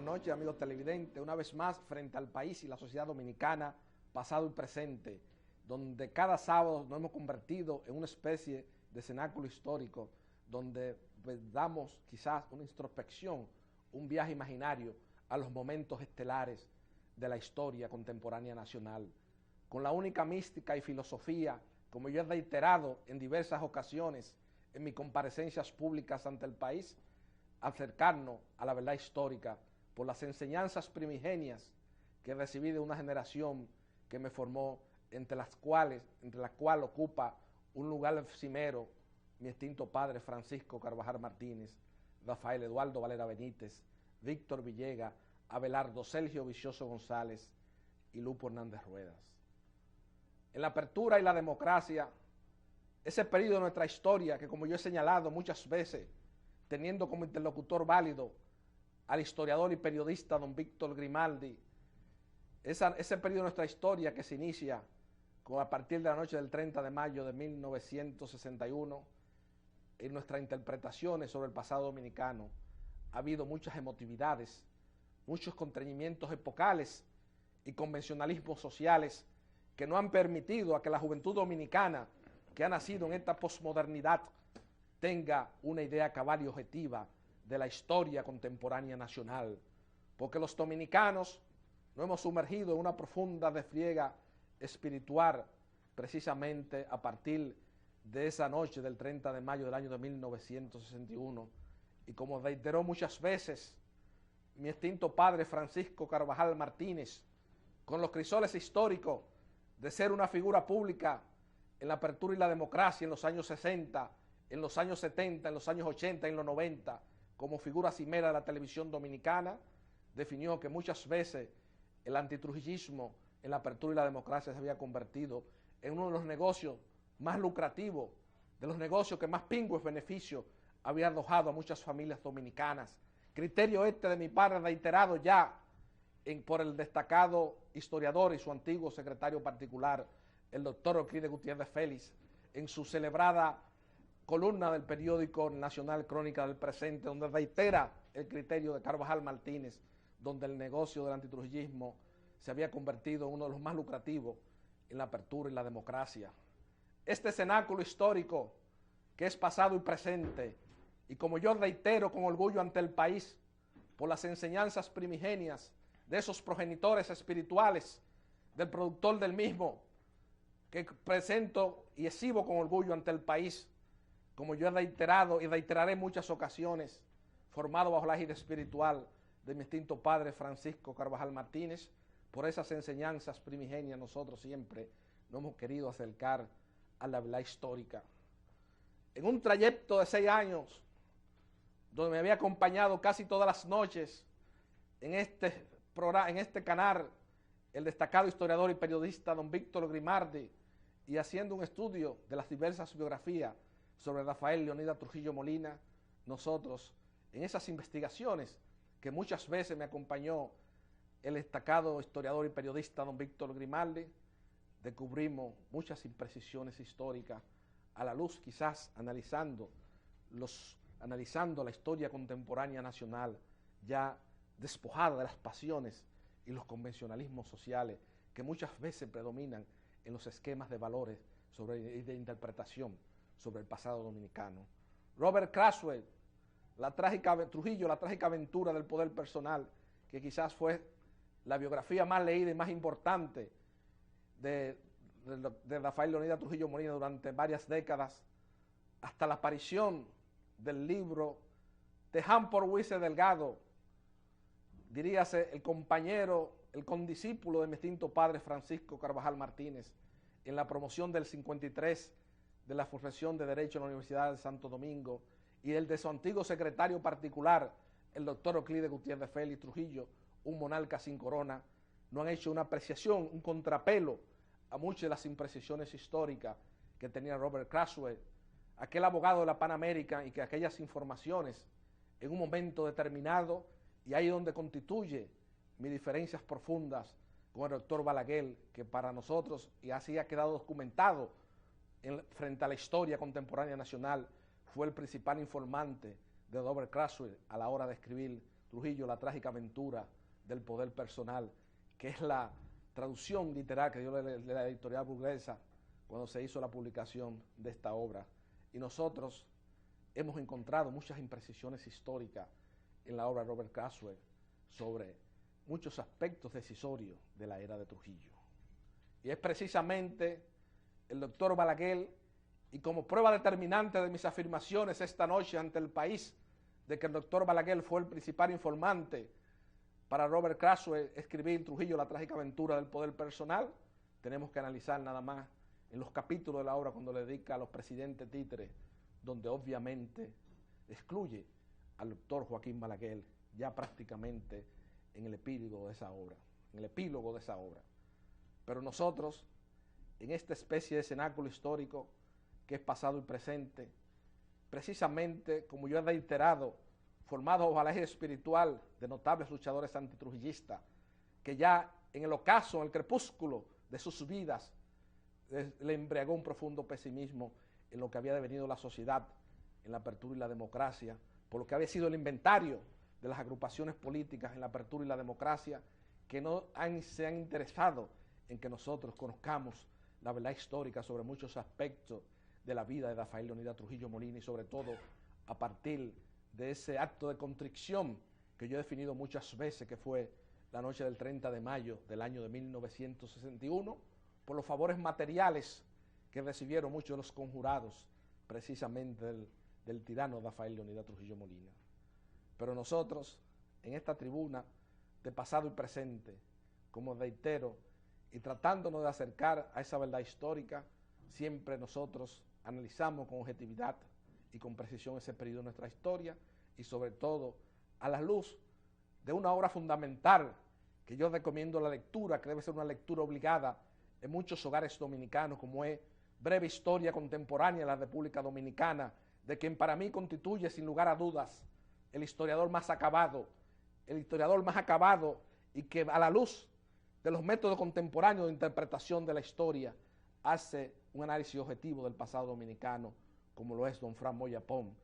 noches, amigos televidentes. Una vez más, frente al país y la sociedad dominicana, pasado y presente, donde cada sábado nos hemos convertido en una especie de cenáculo histórico, donde damos quizás una introspección, un viaje imaginario a los momentos estelares de la historia contemporánea nacional, con la única mística y filosofía, como yo he reiterado en diversas ocasiones en mis comparecencias públicas ante el país, acercarnos a la verdad histórica por las enseñanzas primigenias que recibí de una generación que me formó, entre la cual ocupa un lugar cimero mi extinto padre Francisco Carvajal Martínez, Rafael Eduardo Valera Benítez, Víctor Villegas, Abelardo Sergio Vicioso González y Lupo Hernández Ruedas. En la apertura y la democracia, ese periodo de nuestra historia que, como yo he señalado muchas veces, teniendo como interlocutor válido al historiador y periodista don Víctor Grimaldi, ese periodo de nuestra historia que se inicia a partir de la noche del 30 de mayo de 1961, en nuestras interpretaciones sobre el pasado dominicano, ha habido muchas emotividades, muchos contrañimientos epocales y convencionalismos sociales que no han permitido a que la juventud dominicana, que ha nacido en esta posmodernidad, tenga una idea cabal y objetiva de la historia contemporánea nacional, porque los dominicanos nos hemos sumergido en una profunda desfriega espiritual precisamente a partir de esa noche del 30 de mayo del año de 1961, y como reiteró muchas veces mi extinto padre Francisco Carvajal Martínez, con los crisoles históricos de ser una figura pública en la apertura y la democracia en los años 60, en los años 70, en los años 80, en los 90, como figura cimera de la televisión dominicana, definió que muchas veces el antitrujillismo en la apertura y la democracia se había convertido en uno de los negocios más lucrativos, de los negocios que más pingües beneficios había arrojado a muchas familias dominicanas. Criterio este de mi padre reiterado ya por el destacado historiador y su antiguo secretario particular, el doctor Euclides Gutiérrez Félix, en su celebrada columna del periódico nacional Crónica del Presente, donde reitera el criterio de Carvajal Martínez, donde el negocio del antitrujillismo se había convertido en uno de los más lucrativos en la apertura y la democracia. Este cenáculo histórico, que es pasado y presente, y como yo reitero con orgullo ante el país, por las enseñanzas primigenias de esos progenitores espirituales, del productor del mismo, que presento y exhibo con orgullo ante el país, como yo he reiterado y reiteraré en muchas ocasiones, formado bajo la égida espiritual de mi extinto padre Francisco Carvajal Martínez. Por esas enseñanzas primigenias nosotros siempre nos hemos querido acercar a la verdad histórica. En un trayecto de 6 años, donde me había acompañado casi todas las noches en este canal, el destacado historiador y periodista don Víctor Grimaldi, y haciendo un estudio de las diversas biografías sobre Rafael Leonidas Trujillo Molina, nosotros, en esas investigaciones que muchas veces me acompañó el destacado historiador y periodista don Víctor Grimaldi, descubrimos muchas imprecisiones históricas a la luz, quizás analizando la historia contemporánea nacional, ya despojada de las pasiones y los convencionalismos sociales que muchas veces predominan en los esquemas de valores y de interpretación sobre el pasado dominicano. Robert Craswell, Trujillo, la trágica aventura del poder personal, que quizás fue la biografía más leída y más importante de Rafael Leonidas Trujillo Molina durante varias décadas, hasta la aparición del libro de Hampton Wiese Delgado, diríase el compañero, el condiscípulo de mi extinto padre Francisco Carvajal Martínez, en la promoción del 53 de la profesión de Derecho en la Universidad de Santo Domingo, y el de su antiguo secretario particular, el doctor Euclides Gutiérrez Félix Trujillo, un monarca sin corona, no han hecho una apreciación, un contrapelo a muchas de las imprecisiones históricas que tenía Robert Craswell, aquel abogado de la Pan American, y que aquellas informaciones en un momento determinado, y ahí es donde constituye mis diferencias profundas con el doctor Balaguer, que para nosotros, y así ha quedado documentado frente a la historia contemporánea nacional, fue el principal informante de Robert Craswell a la hora de escribir Trujillo, la trágica aventura del poder personal, que es la traducción literal que dio la editorial burguesa cuando se hizo la publicación de esta obra. Y nosotros hemos encontrado muchas imprecisiones históricas en la obra de Robert Craswell sobre muchos aspectos decisorios de la era de Trujillo. Y es precisamente el doctor Balaguer, y como prueba determinante de mis afirmaciones esta noche ante el país, de que el doctor Balaguer fue el principal informante para Robert Craswell escribir Trujillo, la trágica aventura del poder personal, tenemos que analizar nada más en los capítulos de la obra cuando le dedica a los presidentes títeres, donde obviamente excluye al doctor Joaquín Balaguer ya prácticamente en el epílogo de esa obra, Pero nosotros, en esta especie de cenáculo histórico que es pasado y presente, precisamente, como yo he reiterado, formado bajo la eje espiritual de notables luchadores antitrujillistas, que ya en el ocaso, en el crepúsculo de sus vidas, le embriagó un profundo pesimismo en lo que había devenido la sociedad, en la apertura y la democracia, por lo que había sido el inventario de las agrupaciones políticas en la apertura y la democracia, que no se han interesado en que nosotros conozcamos la verdad histórica sobre muchos aspectos de la vida de Rafael Leonidas Trujillo Molina, y sobre todo a partir de ese acto de contrición que yo he definido muchas veces, que fue la noche del 30 de mayo del año de 1961, por los favores materiales que recibieron muchos de los conjurados precisamente del tirano Rafael Leonidas Trujillo Molina. Pero nosotros, en esta tribuna de pasado y presente, como reitero, y tratándonos de acercar a esa verdad histórica, siempre nosotros analizamos con objetividad y con precisión ese periodo de nuestra historia, y sobre todo a la luz de una obra fundamental que yo recomiendo la lectura, que debe ser una lectura obligada en muchos hogares dominicanos, como es Breve Historia Contemporánea de la República Dominicana, de quien para mí constituye sin lugar a dudas el historiador más acabado y que a la luz de los métodos contemporáneos de interpretación de la historia hace un análisis objetivo del pasado dominicano, como lo es don Fran Moya Pons,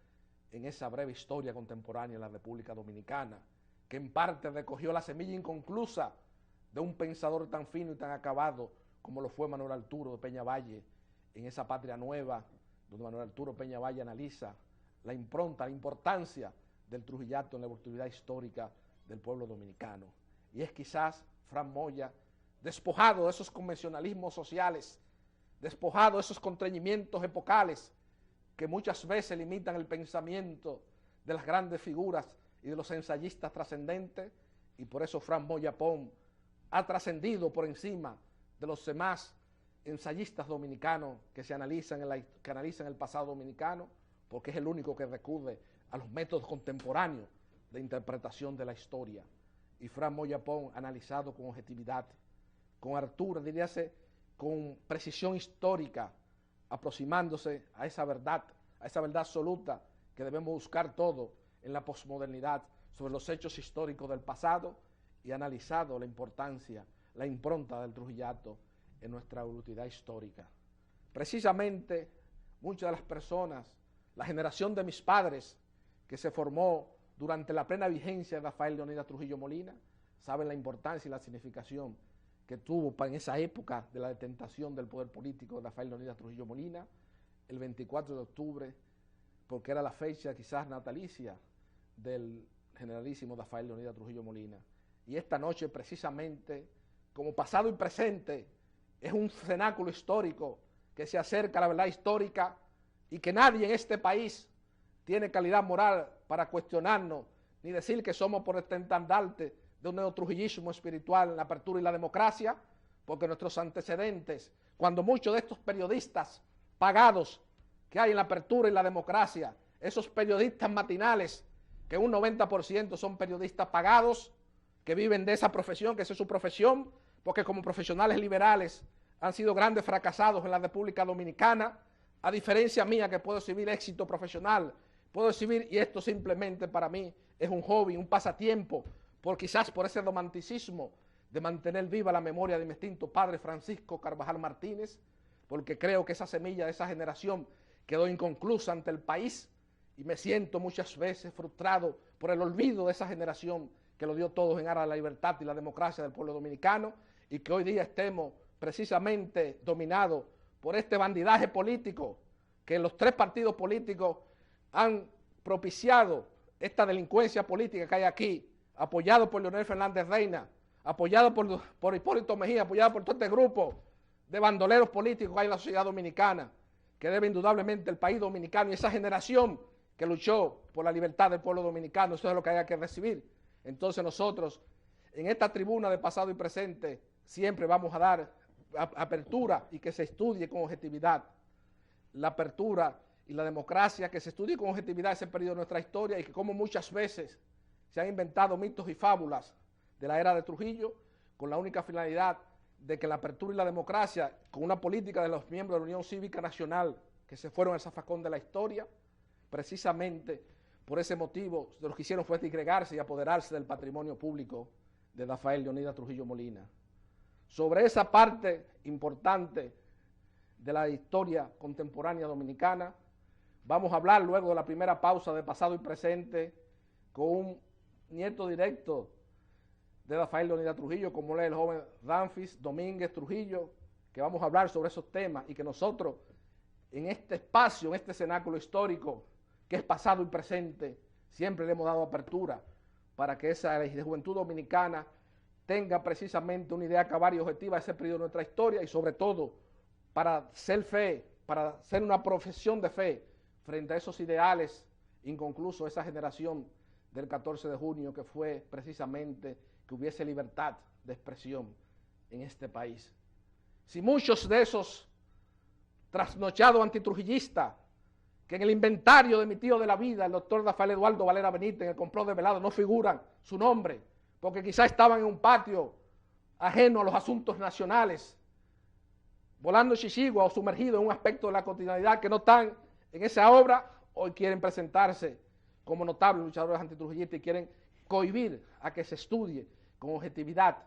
en esa Breve Historia Contemporánea de la República Dominicana, que en parte recogió la semilla inconclusa de un pensador tan fino y tan acabado como lo fue Manuel Arturo de Peñavalle, en esa Patria Nueva, donde Manuel Arturo Peñavalle analiza la impronta, la importancia del trujillato en la evolutividad histórica del pueblo dominicano. Y es quizás Fran Moya, despojado de esos convencionalismos sociales, despojado de esos contrañimientos epocales que muchas veces limitan el pensamiento de las grandes figuras y de los ensayistas trascendentes, y por eso Fran Moya Pons ha trascendido por encima de los demás ensayistas dominicanos que analizan el pasado dominicano, porque es el único que recurre a los métodos contemporáneos de interpretación de la historia. Y Fran Moya Pons, analizado con objetividad, con altura, diríase, con precisión histórica, aproximándose a esa verdad absoluta que debemos buscar todo en la posmodernidad sobre los hechos históricos del pasado, y analizado la importancia, la impronta del trujillato en nuestra evolutividad histórica. Precisamente muchas de las personas, la generación de mis padres, que se formó durante la plena vigencia de Rafael Leonidas Trujillo Molina, saben la importancia y la significación que tuvo en esa época de la detentación del poder político de Rafael Leonidas Trujillo Molina, el 24 de octubre, porque era la fecha quizás natalicia del generalísimo Rafael Leonidas Trujillo Molina. Y esta noche, precisamente, como pasado y presente, es un cenáculo histórico que se acerca a la verdad histórica, y que nadie en este país tiene calidad moral para cuestionarnos ni decir que somos por este estandarte de un neotrujillismo espiritual en la apertura y la democracia, porque nuestros antecedentes, cuando muchos de estos periodistas pagados que hay en la apertura y la democracia, esos periodistas matinales, que un 90% son periodistas pagados, que viven de esa profesión, que esa es su profesión, porque como profesionales liberales han sido grandes fracasados en la República Dominicana, a diferencia mía, que puedo exhibir éxito profesional, puedo exhibir, y esto simplemente para mí es un hobby, un pasatiempo, quizás por ese romanticismo de mantener viva la memoria de mi extinto padre Francisco Carvajal Martínez, porque creo que esa semilla de esa generación quedó inconclusa ante el país, y me siento muchas veces frustrado por el olvido de esa generación que lo dio todo en aras de la libertad y la democracia del pueblo dominicano, y que hoy día estemos precisamente dominados por este bandidaje político, que los tres partidos políticos han propiciado esta delincuencia política que hay aquí, apoyado por Leonel Fernández Reina, apoyado por Hipólito Mejía, apoyado por todo este grupo de bandoleros políticos que hay en la sociedad dominicana, que debe indudablemente el país dominicano y esa generación que luchó por la libertad del pueblo dominicano. Eso es lo que hay que recibir. Entonces nosotros, en esta tribuna de pasado y presente, siempre vamos a dar apertura y que se estudie con objetividad la apertura y la democracia, que se estudie con objetividad ese periodo de nuestra historia, y que como muchas veces se han inventado mitos y fábulas de la era de Trujillo con la única finalidad de que la apertura y la democracia, con una política de los miembros de la Unión Cívica Nacional que se fueron al zafacón de la historia, precisamente por ese motivo lo que hicieron fue disgregarse y apoderarse del patrimonio público de Rafael Leonidas Trujillo Molina. Sobre esa parte importante de la historia contemporánea dominicana, vamos a hablar luego de la primera pausa de pasado y presente con un nieto directo de Rafael Leonidas Trujillo, como es el joven Danfis Domínguez Trujillo, que vamos a hablar sobre esos temas, y que nosotros en este espacio, en este cenáculo histórico, que es pasado y presente, siempre le hemos dado apertura para que esa juventud dominicana tenga precisamente una idea clara y objetiva de ese periodo de nuestra historia, y sobre todo para ser fe, para ser una profesión de fe frente a esos ideales inconclusos, esa generación del 14 de junio que fue precisamente que hubiese libertad de expresión en este país. Si muchos de esos trasnochados antitrujillistas, que en el inventario de mi tío de la vida, el doctor Rafael Eduardo Valera Benítez, en el complot de Velado, no figuran su nombre, porque quizás estaban en un patio ajeno a los asuntos nacionales, volando chichigua o sumergidos en un aspecto de la cotidianidad, que no están en esa obra, hoy quieren presentarse como notables luchadores antitrujillistas y quieren cohibir a que se estudie con objetividad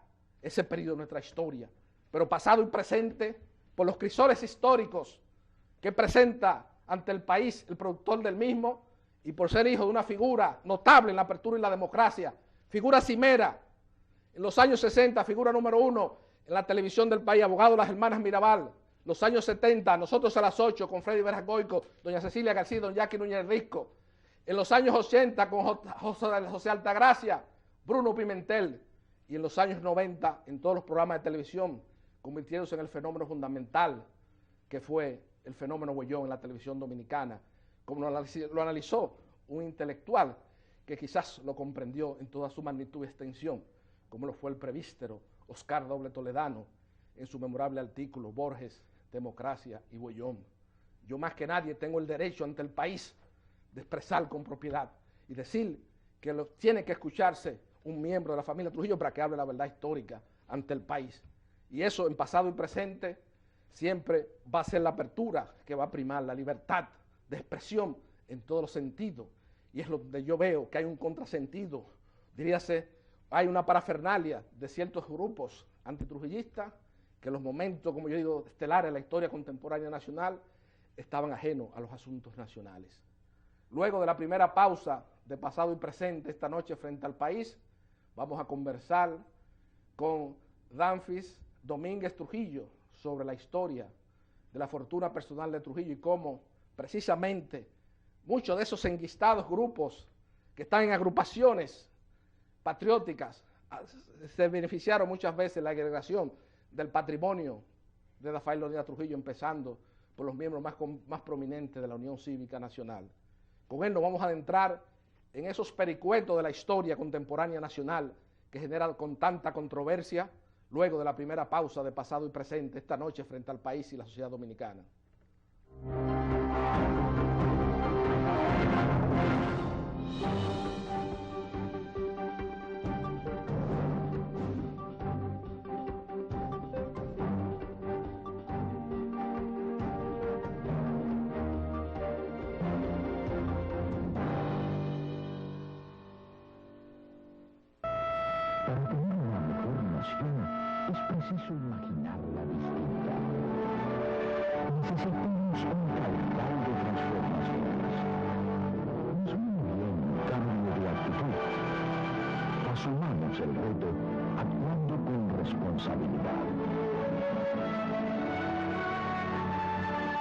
ese periodo de nuestra historia, pero pasado y presente por los crisoles históricos que presenta ante el país el productor del mismo, y por ser hijo de una figura notable en la apertura y la democracia, figura cimera, en los años 60, figura número 1 en la televisión del país, abogado de las hermanas Mirabal, los años 70, nosotros a las 8 con Freddy Verasgoico, doña Cecilia García, don Jackie Núñez Risco, en los años 80 con José Altagracia, Bruno Pimentel, y en los años 90 en todos los programas de televisión, convirtiéndose en el fenómeno fundamental que fue el fenómeno Huellón en la televisión dominicana, como lo analizó un intelectual que quizás lo comprendió en toda su magnitud y extensión, como lo fue el prevístero Oscar Doble Toledano en su memorable artículo Borges, Democracia y Huellón. Yo más que nadie tengo el derecho ante el país de expresar con propiedad y decir que tiene que escucharse un miembro de la familia Trujillo para que hable la verdad histórica ante el país. Y eso en pasado y presente siempre va a ser la apertura que va a primar, la libertad de expresión en todos los sentidos. Y es donde yo veo que hay un contrasentido, diríase, hay una parafernalia de ciertos grupos antitrujillistas que en los momentos, como yo digo, estelares de la historia contemporánea nacional, estaban ajenos a los asuntos nacionales. Luego de la primera pausa de pasado y presente esta noche frente al país, vamos a conversar con Danfis Domínguez Trujillo sobre la historia de la fortuna personal de Trujillo y cómo precisamente muchos de esos enquistados grupos que están en agrupaciones patrióticas se beneficiaron muchas veces de la agregación del patrimonio de Rafael Leonidas Trujillo, empezando por los miembros más prominentes de la Unión Cívica Nacional. Con él nos vamos a adentrar en esos pericuetos de la historia contemporánea nacional que generan con tanta controversia luego de la primera pausa de pasado y presente esta noche frente al país y la sociedad dominicana. Para tener una mejor nación es preciso imaginarla distinta. Necesitamos un Asumamos el reto actuando con responsabilidad.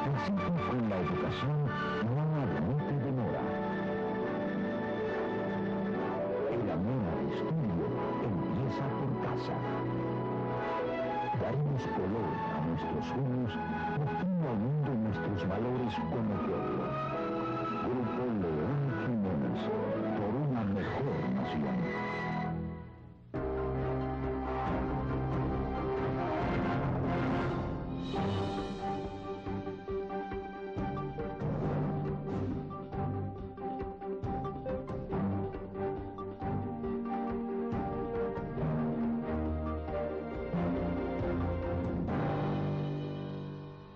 Principio con la educación no admite demora. El amor al estudio empieza por casa. Daremos color a nuestros sueños, mostrando al mundo nuestros valores como pueblo. Grupo León Jiménez, por una mejor nación.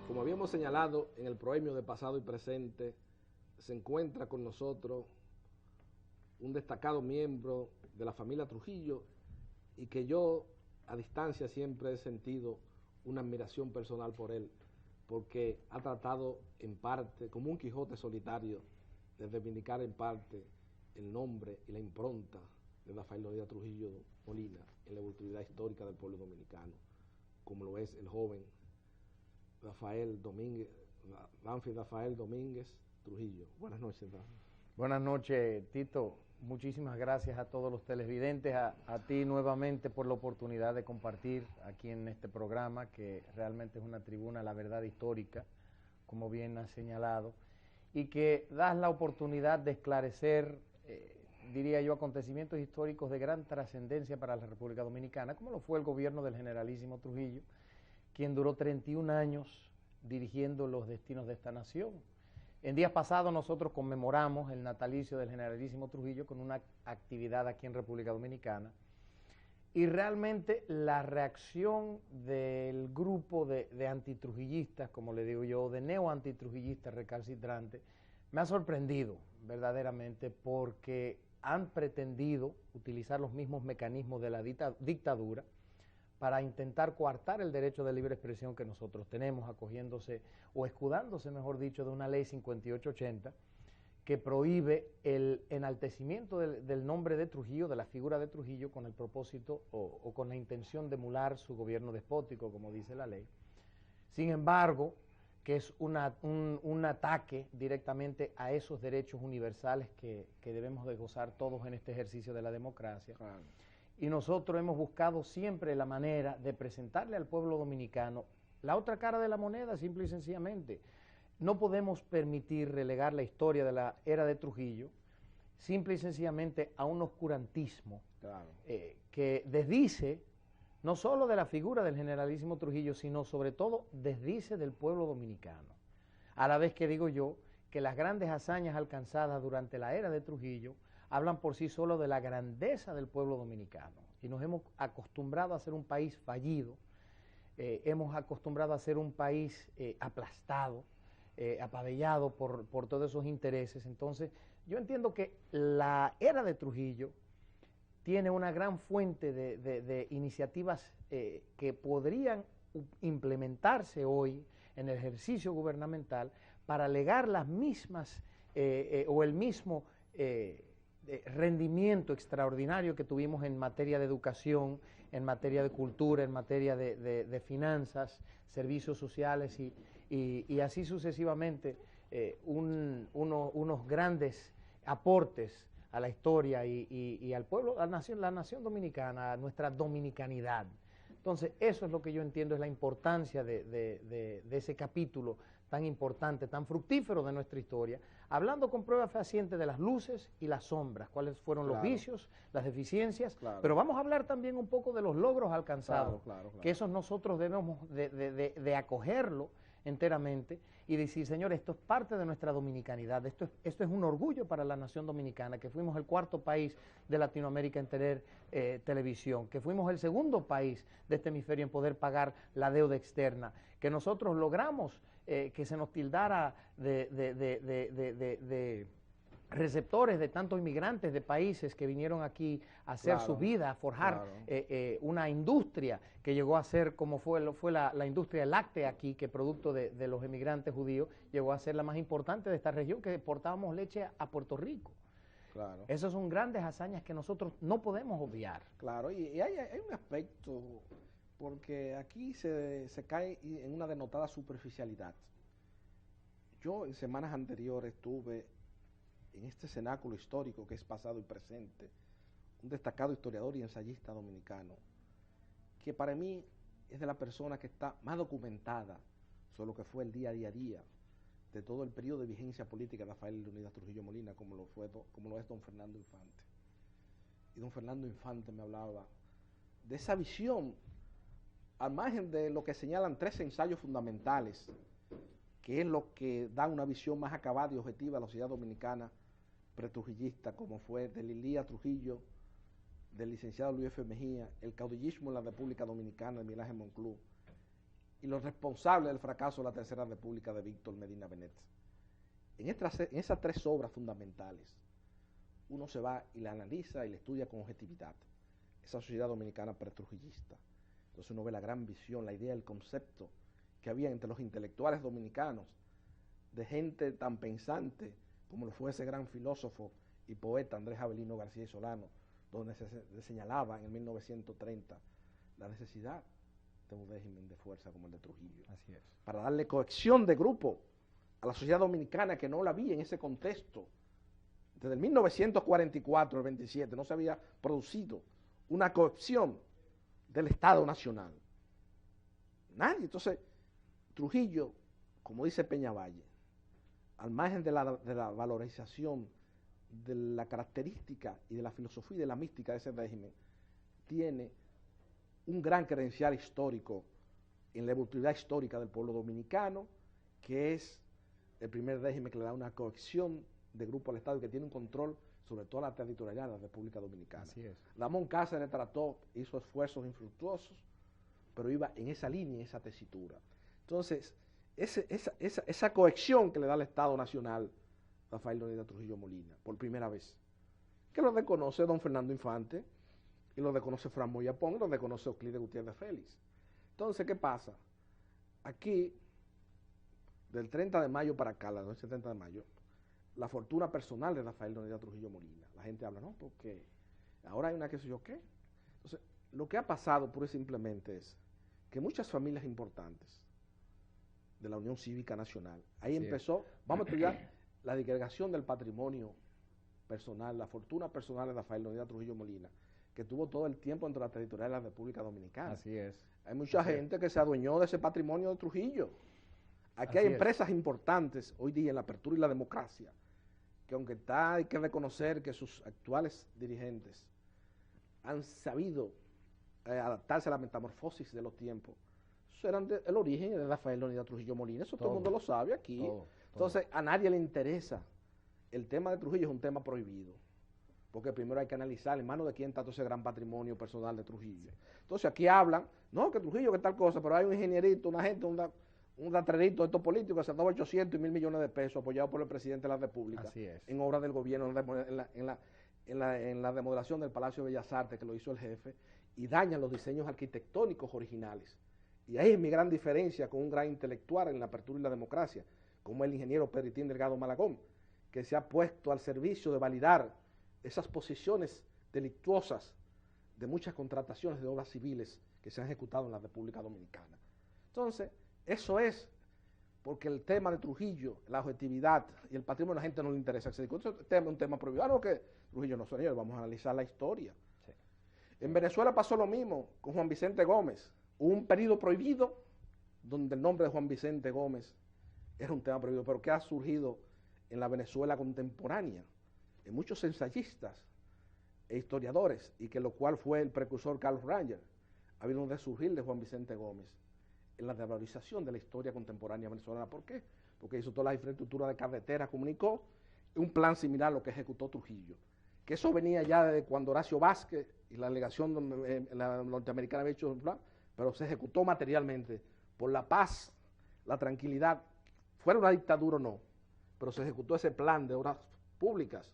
Como habíamos señalado en el proemio de pasado y presente, se encuentra con nosotros un destacado miembro de la familia Trujillo y que yo a distancia siempre he sentido una admiración personal por él, porque ha tratado en parte, como un Quijote solitario, de reivindicar en parte el nombre y la impronta de Rafael Leonidas Trujillo Molina en la evolutividad histórica del pueblo dominicano, como lo es el joven Rafael Domínguez, Ramfi Rafael Domínguez Trujillo. Buenas noches, Rafa. Buenas noches, Tito. Muchísimas gracias a todos los televidentes, a ti nuevamente por la oportunidad de compartir aquí en este programa, que realmente es una tribuna, la verdad histórica, como bien has señalado, y que das la oportunidad de esclarecer, diría yo, acontecimientos históricos de gran trascendencia para la República Dominicana, como lo fue el gobierno del generalísimo Trujillo, quien duró 31 años dirigiendo los destinos de esta nación. En días pasados nosotros conmemoramos el natalicio del generalísimo Trujillo con una actividad aquí en República Dominicana, y realmente la reacción del grupo de antitrujillistas, como le digo yo, de neo-antitrujillistas recalcitrantes, me ha sorprendido verdaderamente, porque han pretendido utilizar los mismos mecanismos de la dictadura para intentar coartar el derecho de libre expresión que nosotros tenemos, acogiéndose o escudándose, mejor dicho, de una ley 5880 que prohíbe el enaltecimiento del nombre de Trujillo, de la figura de Trujillo, con el propósito o con la intención de emular su gobierno despótico, como dice la ley. Sin embargo, que es un ataque directamente a esos derechos universales que debemos de gozar todos en este ejercicio de la democracia. Claro. Y nosotros hemos buscado siempre la manera de presentarle al pueblo dominicano la otra cara de la moneda, simple y sencillamente. No podemos permitir relegar la historia de la era de Trujillo simple y sencillamente a un oscurantismo, claro, que desdice no solo de la figura del generalísimo Trujillo, sino sobre todo desdice del pueblo dominicano. A la vez que digo yo que las grandes hazañas alcanzadas durante la era de Trujillo hablan por sí solo de la grandeza del pueblo dominicano, y nos hemos acostumbrado a ser un país fallido, hemos acostumbrado a ser un país aplastado, apabellado por todos esos intereses. Entonces, yo entiendo que la era de Trujillo tiene una gran fuente de iniciativas que podrían implementarse hoy en el ejercicio gubernamental para legar las mismas o el mismo rendimiento extraordinario que tuvimos en materia de educación, en materia de cultura, en materia de finanzas, servicios sociales y así sucesivamente, unos grandes aportes a la historia y al pueblo, a la nación dominicana, a nuestra dominicanidad. Entonces, eso es lo que yo entiendo es la importancia de ese capítulo tan importante, tan fructífero de nuestra historia, hablando con pruebas fehacientes de las luces y las sombras, cuáles fueron los vicios, las deficiencias, pero vamos a hablar también un poco de los logros alcanzados, que esos nosotros debemos de acogerlo enteramente y decir, señor, esto es parte de nuestra dominicanidad, esto es un orgullo para la nación dominicana, que fuimos el cuarto país de Latinoamérica en tener televisión, que fuimos el segundo país de este hemisferio en poder pagar la deuda externa, que nosotros logramos que se nos tildara de receptores de tantos inmigrantes de países que vinieron aquí a hacer su vida, a forjar una industria que llegó a ser como fue la industria láctea aquí, que producto de los emigrantes judíos llegó a ser la más importante de esta región, que exportábamos leche a Puerto Rico. Claro. Esas son grandes hazañas que nosotros no podemos obviar. Claro, y hay un aspecto, porque aquí se cae en una denotada superficialidad. Yo en semanas anteriores estuve en este cenáculo histórico que es pasado y presente, un destacado historiador y ensayista dominicano, que para mí es de la persona que está más documentada sobre lo que fue el día a día de todo el periodo de vigencia política de Rafael Leonidas Trujillo Molina, como lo es don Fernando Infante. Y don Fernando Infante me hablaba de esa visión, al margen de lo que señalan 3 ensayos fundamentales, que es lo que da una visión más acabada y objetiva a la sociedad dominicana pretrujillista, como fue de Lilía Trujillo, del licenciado Luis F. Mejía, el caudillismo en la República Dominicana de Miguel Ángel Monclús, y los responsables del fracaso de la Tercera República de Víctor Medina Benet. En esas 3 obras fundamentales, uno se va y la analiza y la estudia con objetividad, esa sociedad dominicana pretrujillista. Entonces uno ve la gran visión, la idea, el concepto que había entre los intelectuales dominicanos, de gente tan pensante como lo fue ese gran filósofo y poeta Andrés Avelino García y Solano, donde se señalaba en el 1930 la necesidad de un régimen de fuerza como el de Trujillo. Así es. Para darle cohesión de grupo a la sociedad dominicana, que no la había en ese contexto. Desde el 1944 al 27 no se había producido una cohesión del Estado Nacional. Nadie. Entonces, Trujillo, como dice Peñavalle, al margen de la valorización de la característica y de la filosofía y de la mística de ese régimen, tiene un gran credencial histórico en la evolutividad histórica del pueblo dominicano, que es el primer régimen que le da una cohesión de grupo al Estado y que tiene un control sobre toda la territorialidad de la República Dominicana. Así es. Ramón Cáceres trató, hizo esfuerzos infructuosos, pero iba en esa línea, en esa tesitura. Entonces, esa cohesión que le da el Estado Nacional Rafael Leonidas Trujillo Molina, por primera vez, que lo reconoce don Fernando Infante, y lo reconoce Fran Moyapón, y lo reconoce Euclides Gutiérrez Félix. Entonces, ¿qué pasa? Aquí, del 30 de mayo para acá, la noche del 30 de mayo, la fortuna personal de Rafael Leonidas Trujillo Molina. La gente habla, no, porque ahora hay una qué sé yo qué. Entonces, lo que ha pasado pura y simplemente es que muchas familias importantes de la Unión Cívica Nacional, ahí empezó, vamos a estudiar la disgregación del patrimonio personal, la fortuna personal de Rafael Leonidas Trujillo Molina, que tuvo todo el tiempo entre la territorial de la República Dominicana. Así es. Hay mucha gente que se adueñó de ese patrimonio de Trujillo. Aquí hay empresas importantes hoy día en la apertura y la democracia, que aunque hay que reconocer que sus actuales dirigentes han sabido adaptarse a la metamorfosis de los tiempos, eso eran el origen de Rafael Leonidas Trujillo Molina, eso todo el mundo lo sabe aquí. Entonces, a nadie le interesa. El tema de Trujillo es un tema prohibido, porque primero hay que analizar en manos de quién está todo ese gran patrimonio personal de Trujillo. Entonces, aquí hablan, no, que Trujillo, que tal cosa, pero hay un ingenierito, una gente, un ratrerito de estos políticos que se han dado 800 y 1000 millones de pesos apoyado por el presidente de la República. Así es. En obras del gobierno, en la remodelación del Palacio de Bellas Artes que lo hizo el jefe, y dañan los diseños arquitectónicos originales. Y ahí es mi gran diferencia con un gran intelectual en la apertura y la democracia, como el ingeniero Peritín Delgado Malagón, que se ha puesto al servicio de validar esas posiciones delictuosas de muchas contrataciones de obras civiles que se han ejecutado en la República Dominicana. Entonces, eso es porque el tema de Trujillo, la objetividad y el patrimonio a la gente no le interesa. Se discute un tema prohibido. No, que Trujillo no, señor, vamos a analizar la historia. Sí. En Venezuela pasó lo mismo con Juan Vicente Gómez. Hubo un periodo prohibido donde el nombre de Juan Vicente Gómez era un tema prohibido, pero que ha surgido en la Venezuela contemporánea, en muchos ensayistas e historiadores, y que lo cual fue el precursor Carlos Ranger, ha habido un resurgir de Juan Vicente Gómez en la revalorización de la historia contemporánea venezolana. ¿Por qué? Porque hizo toda la infraestructura de carreteras, comunicó un plan similar a lo que ejecutó Trujillo, que eso venía ya desde cuando Horacio Vázquez y la delegación la norteamericana había hecho un plan, pero se ejecutó materialmente por la paz, la tranquilidad, fuera una dictadura o no, pero se ejecutó ese plan de obras públicas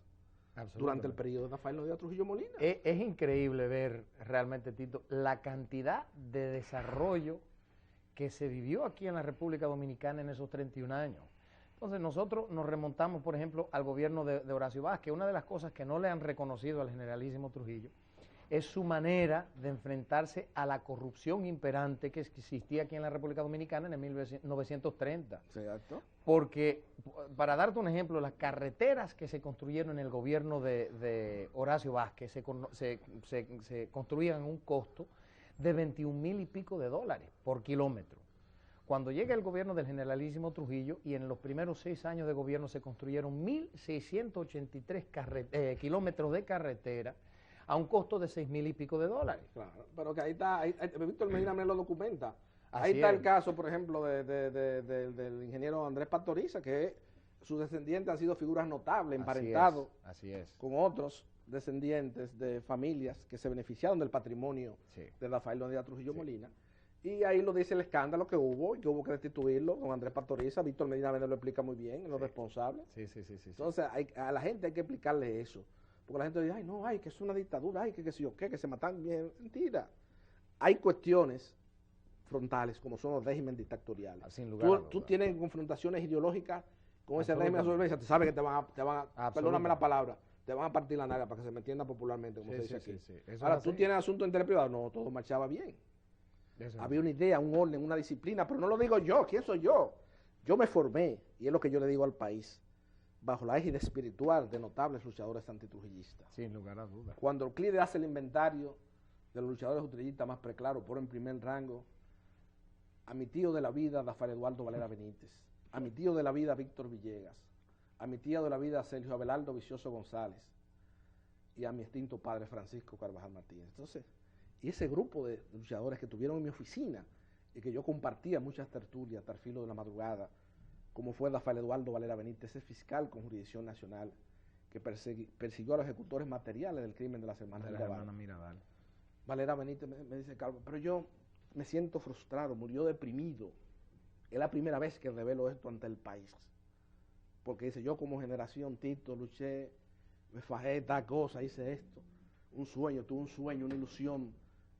durante el periodo de Rafael Leonidas Trujillo Molina. Es increíble ver realmente, Tito, la cantidad de desarrollo que se vivió aquí en la República Dominicana en esos 31 años. Entonces nosotros nos remontamos, por ejemplo, al gobierno de Horacio Vázquez. Una de las cosas que no le han reconocido al generalísimo Trujillo es su manera de enfrentarse a la corrupción imperante que existía aquí en la República Dominicana en el 1930. Exacto. Porque, para darte un ejemplo, las carreteras que se construyeron en el gobierno de Horacio Vázquez se construían a un costo de 21,000 y pico de dólares por kilómetro. Cuando llega el gobierno del generalísimo Trujillo, y en los primeros 6 años de gobierno se construyeron 1.683 kilómetros de carretera a un costo de 6,000 y pico de dólares. Claro, pero que ahí está, Víctor Medina me lo documenta. Así Ahí está es. el caso, por ejemplo, del ingeniero Andrés Pastoriza, que sus descendientes han sido figuras notables, emparentados Así es. con otros descendientes de familias que se beneficiaron del patrimonio Sí. de Rafael Leónidas Trujillo Molina. Y ahí lo dice el escándalo que hubo y que hubo que destituirlo con Andrés Pastoriza. Víctor Medina Méndez lo explica muy bien, los responsables. Sí. Entonces, a la gente hay que explicarle eso. Porque la gente dice, ay, no, ay, que es una dictadura, ay, que sé yo qué, que se matan bien. Mentira. Hay cuestiones frontales, como son los regímenes dictatoriales. Sin lugar a dudas. Tú tienes confrontaciones ideológicas con ese régimen de sobrevivencia, tú sabes que te van a perdóname la palabra, te van a partir la nalga para que se me entienda popularmente, como se dice aquí. Ahora, tú tienes asuntos de interés privado, no, todo marchaba bien. Había una idea, un orden, una disciplina, pero no lo digo yo, ¿quién soy yo? Yo me formé, y es lo que yo le digo al país, bajo la égida espiritual de notables luchadores antitrujillistas. Sin lugar a dudas. Cuando Euclides hace el inventario de los luchadores trujillistas más preclaros, pone en primer rango a mi tío de la vida, Rafael Eduardo Valera Benítez, a mi tío de la vida, Víctor Villegas, a mi tío de la vida, Sergio Abelardo Vicioso González, y a mi extinto padre, Francisco Carvajal Martínez. Entonces, y ese grupo de luchadores que tuvieron en mi oficina y que yo compartía muchas tertulias hasta el filo de la madrugada, como fue Rafael Eduardo Valera Benítez, ese fiscal con jurisdicción nacional que persiguió a los ejecutores materiales del crimen de las hermanas Mirabal. Valera Benítez me dice, Carlos, pero yo me siento frustrado, murió deprimido. Es la primera vez que revelo esto ante el país. Porque dice, yo como generación, Tito, luché, me fajé tal cosa, hice esto. Tuve un sueño, una ilusión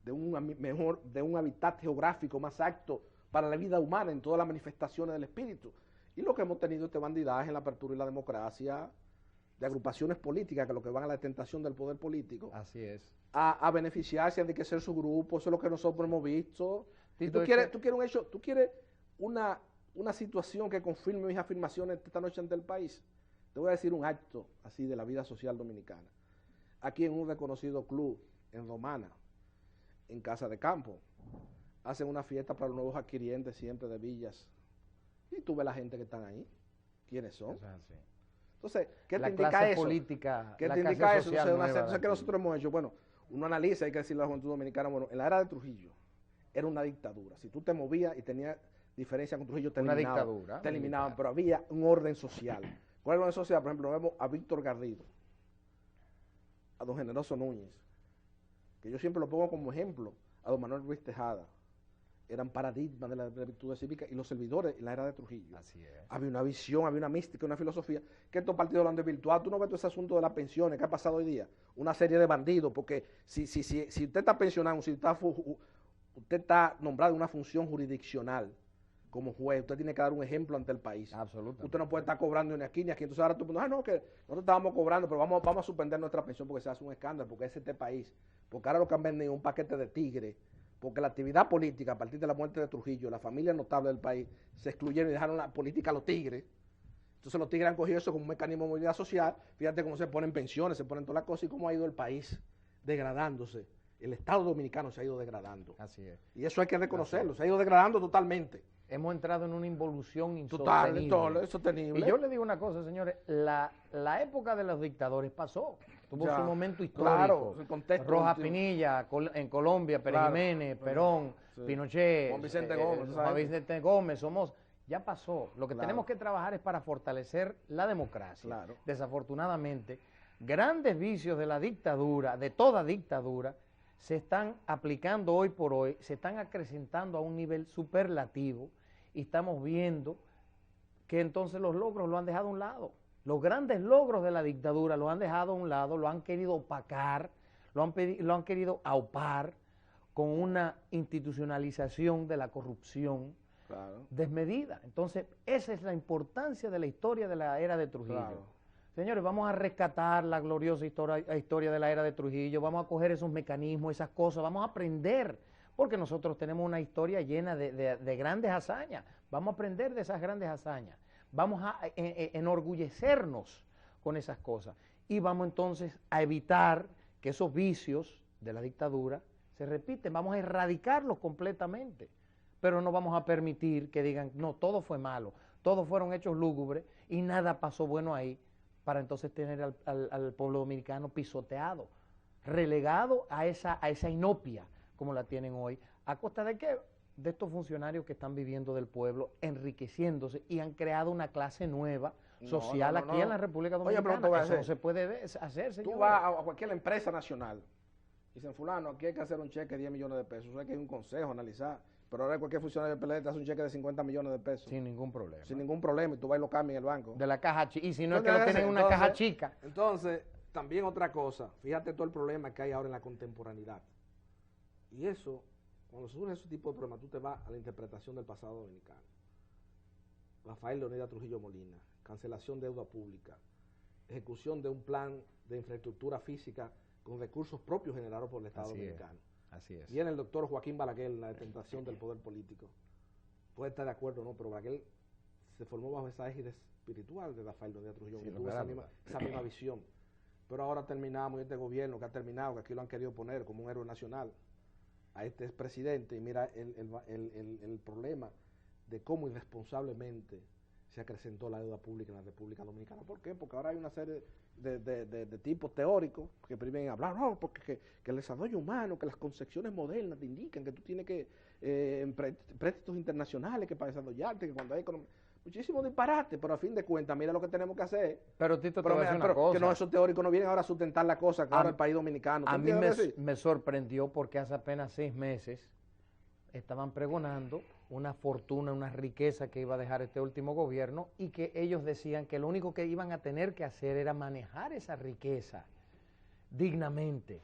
de un hábitat geográfico más apto para la vida humana en todas las manifestaciones del espíritu. Y lo que hemos tenido este bandidaje en la apertura y la democracia de agrupaciones políticas que lo que van a la tentación del poder político. Así es. A beneficiarse, a enriquecer su grupo, eso es lo que nosotros hemos visto. Tito, Tú quieres un hecho, tú quieres una situación que confirme mis afirmaciones esta noche ante el país. Te voy a decir un acto así de la vida social dominicana. Aquí en un reconocido club en Romana, en Casa de Campo, hacen una fiesta para los nuevos adquirientes siempre de villas. Y tú ves la gente que están ahí. ¿Quiénes son? Eso es así. Entonces, ¿qué La te indica clase eso? política, ¿Qué la te clase indica eso? social Entonces, nueva entonces, de ¿qué aquí. nosotros hemos hecho? Bueno, uno analiza, hay que decirle a la juventud dominicana, bueno, en la era de Trujillo era una dictadura. Si tú te movías y tenías diferencia con Trujillo, te Una eliminaban. dictadura Te eliminaban, militar. pero había un orden social. ¿Cuál es el orden social? Por ejemplo, vemos a Víctor Garrido, a don Generoso Núñez, que yo siempre lo pongo como ejemplo, a don Manuel Ruiz Tejada. Eran paradigmas de las virtudes cívicas y los servidores en la era de Trujillo. Así es. Había una visión, había una mística, una filosofía, que estos partidos lo han desvirtuado. Tú no ves todo ese asunto de las pensiones que ha pasado hoy día, una serie de bandidos, porque si usted está pensionado, si usted está nombrado en una función jurisdiccional como juez, usted tiene que dar un ejemplo ante el país. Absolutamente. Usted no puede estar cobrando ni aquí ni aquí. Entonces ahora tú dices, no, que nosotros estábamos cobrando, pero vamos a suspender nuestra pensión porque se hace un escándalo, porque es este país. Porque ahora lo que han vendido es un paquete de tigre. Porque la actividad política, a partir de la muerte de Trujillo, la familia notable del país, se excluyeron y dejaron la política a los tigres. Entonces los tigres han cogido eso como un mecanismo de movilidad social. Fíjate cómo se ponen pensiones, se ponen todas las cosas y cómo ha ido el país degradándose. El Estado dominicano se ha ido degradando. Así es. Y eso hay que reconocerlo, se ha ido degradando totalmente. Hemos entrado en una involución Total, insostenible. insostenible. Y yo le digo una cosa, señores, la época de los dictadores pasó. Tuvo Ya, su momento histórico. claro, el contexto Rojas último. Pinilla en Colombia, Pérez Claro. Jiménez, Perón, Sí. Pinochet, Juan Vicente Gómez, Juan ¿sabes? Vicente Gómez, Somoza. Ya pasó. Lo que Claro. tenemos que trabajar es para fortalecer la democracia. Claro. Desafortunadamente, grandes vicios de la dictadura, de toda dictadura, se están aplicando hoy por hoy, se están acrecentando a un nivel superlativo y estamos viendo que entonces los logros lo han dejado a un lado. Los grandes logros de la dictadura lo han dejado a un lado, lo han querido opacar, lo han querido aupar con una institucionalización de la corrupción, desmedida. Entonces, esa es la importancia de la historia de la era de Trujillo. Claro. Señores, vamos a rescatar la gloriosa historia de la era de Trujillo, vamos a coger esos mecanismos, esas cosas, vamos a aprender, porque nosotros tenemos una historia llena de grandes hazañas, vamos a aprender de esas grandes hazañas, vamos a enorgullecernos con esas cosas y vamos entonces a evitar que esos vicios de la dictadura se repiten, vamos a erradicarlos completamente, pero no vamos a permitir que digan, no, todo fue malo, todos fueron hechos lúgubres y nada pasó bueno ahí, para entonces tener al pueblo dominicano pisoteado, relegado a esa inopia como la tienen hoy, ¿a costa de qué? De estos funcionarios que están viviendo del pueblo, enriqueciéndose y han creado una clase nueva social aquí en la República Dominicana. Oye, eso no se puede hacer, señor. Tú vas a cualquier empresa nacional y dicen, fulano, aquí hay que hacer un cheque de 10 millones de pesos, o sea que hay un consejo, analizar, pero ahora cualquier funcionario del PLD te hace un cheque de 50 millones de pesos. Sin ningún problema. Sin ningún problema, y tú vas y lo cambias en el banco. De la caja chica, y si no es que lo tienen en una caja chica. Entonces, también otra cosa, fíjate todo el problema que hay ahora en la contemporaneidad. Y eso, cuando surge ese tipo de problemas, tú te vas a la interpretación del pasado dominicano. Rafael Leonidas Trujillo Molina, cancelación de deuda pública, ejecución de un plan de infraestructura física con recursos propios generados por el Estado dominicano. Así es. Viene el doctor Joaquín Balaguer en la detentación del poder político. Puede estar de acuerdo o no, pero Balaguer se formó bajo esa égide espiritual de Rafael Leonidas Trujillo, que tuvo esa misma visión. Pero ahora terminamos, este gobierno que ha terminado, que aquí lo han querido poner como un héroe nacional, a este expresidente, y mira el problema de cómo irresponsablemente se acrecentó la deuda pública en la República Dominicana. ¿Por qué? Porque ahora hay una serie de tipos teóricos que primero hablar, no, porque que el desarrollo humano, que las concepciones modernas te indican que tú tienes que, préstitos internacionales que para desarrollarte, que cuando hay muchísimos disparates, pero a fin de cuentas, mira lo que tenemos que hacer. Pero Tito, te voy a decir una cosa. Que no, esos teóricos no vienen ahora a sustentar la cosa que ahora el país dominicano. A mí me sorprendió porque hace apenas 6 meses estaban pregonando una fortuna, una riqueza que iba a dejar este último gobierno y que ellos decían que lo único que iban a tener que hacer era manejar esa riqueza dignamente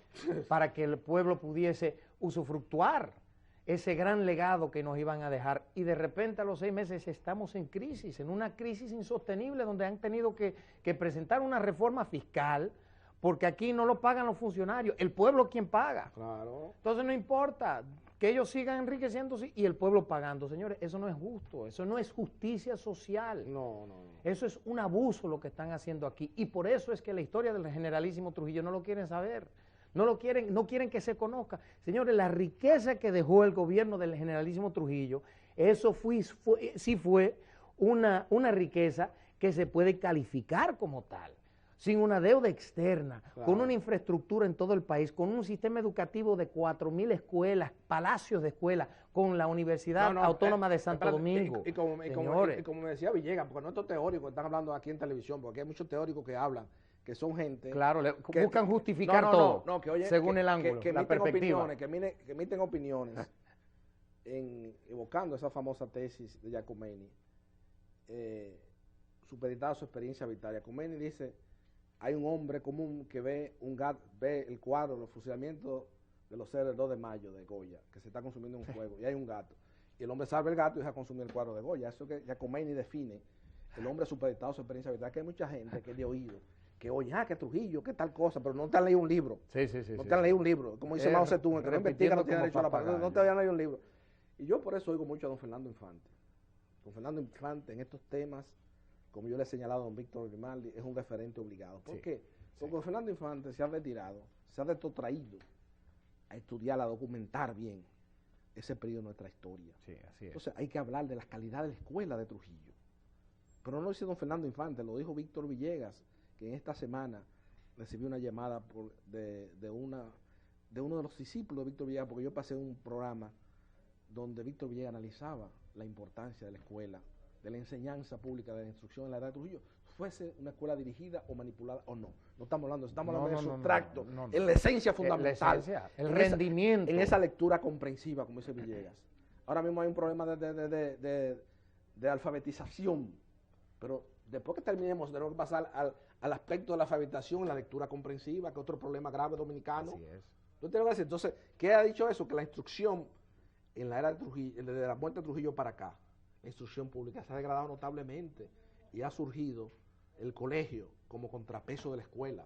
para que el pueblo pudiese usufructuar ese gran legado que nos iban a dejar, y de repente a los 6 meses estamos en crisis, en una crisis insostenible donde han tenido que presentar una reforma fiscal porque aquí no lo pagan los funcionarios, el pueblo es quien paga. Claro. Entonces no importa que ellos sigan enriqueciéndose y el pueblo pagando. Señores, eso no es justo, eso no es justicia social. No. Eso es un abuso lo que están haciendo aquí, y por eso es que la historia del generalísimo Trujillo no lo quieren saber. No quieren que se conozca. Señores, la riqueza que dejó el gobierno del generalísimo Trujillo, eso sí fue una riqueza que se puede calificar como tal, sin una deuda externa, claro, con una infraestructura en todo el país, con un sistema educativo de 4.000 escuelas, palacios de escuelas, con la Universidad Autónoma de Santo Domingo. Y como me decía Villegas, porque no estos teóricos están hablando aquí en televisión, porque hay muchos teóricos que hablan, que son gente... Claro, buscan justificar todo, según el ángulo, la perspectiva. Que emiten opiniones, evocando esa famosa tesis de Giacometti, supeditada a su experiencia vital. Giacometti dice, hay un hombre común que ve el cuadro, los fusilamientos de los seres del 2 de mayo de Goya, que se está consumiendo en un fuego, y hay un gato. Y el hombre salva el gato y deja consumir el cuadro de Goya. Eso que Giacometti define, el hombre supeditado a su experiencia vital, que hay mucha gente que es de oído, que oye, que Trujillo, que tal cosa, pero no te han leído un libro. No te han leído un libro. Como dice Mao Zedong, el que no investiga no tiene derecho a la palabra. No te habían leído un libro. Y yo por eso oigo mucho a don Fernando Infante. Don Fernando Infante en estos temas, como yo le he señalado a don Víctor Grimaldi, es un referente obligado. ¿Por qué? Porque don Fernando Infante se ha retirado, se ha retrotraído a estudiar, a documentar bien ese periodo de nuestra historia. Sí, así es. Entonces hay que hablar de las calidades de la escuela de Trujillo. Pero no lo dice don Fernando Infante, lo dijo Víctor Villegas, que en esta semana recibió una llamada de uno de los discípulos de Víctor Villegas, porque yo pasé un programa donde Víctor Villegas analizaba la importancia de la escuela, de la enseñanza pública, de la instrucción en la edad de Trujillo, fuese una escuela dirigida o manipulada o no. No estamos hablando del sustracto, en la esencia fundamental, el rendimiento. En esa lectura comprensiva, como dice Villegas. Ahora mismo hay un problema de alfabetización, pero después que terminemos tenemos que pasar al aspecto de la alfabetización, la lectura comprensiva, que es otro problema grave dominicano. Así es. ¿No tengo que decir? Entonces, ¿qué ha dicho eso? Que la instrucción en la era de Trujillo, desde la muerte de Trujillo para acá, la instrucción pública se ha degradado notablemente y ha surgido el colegio como contrapeso de la escuela.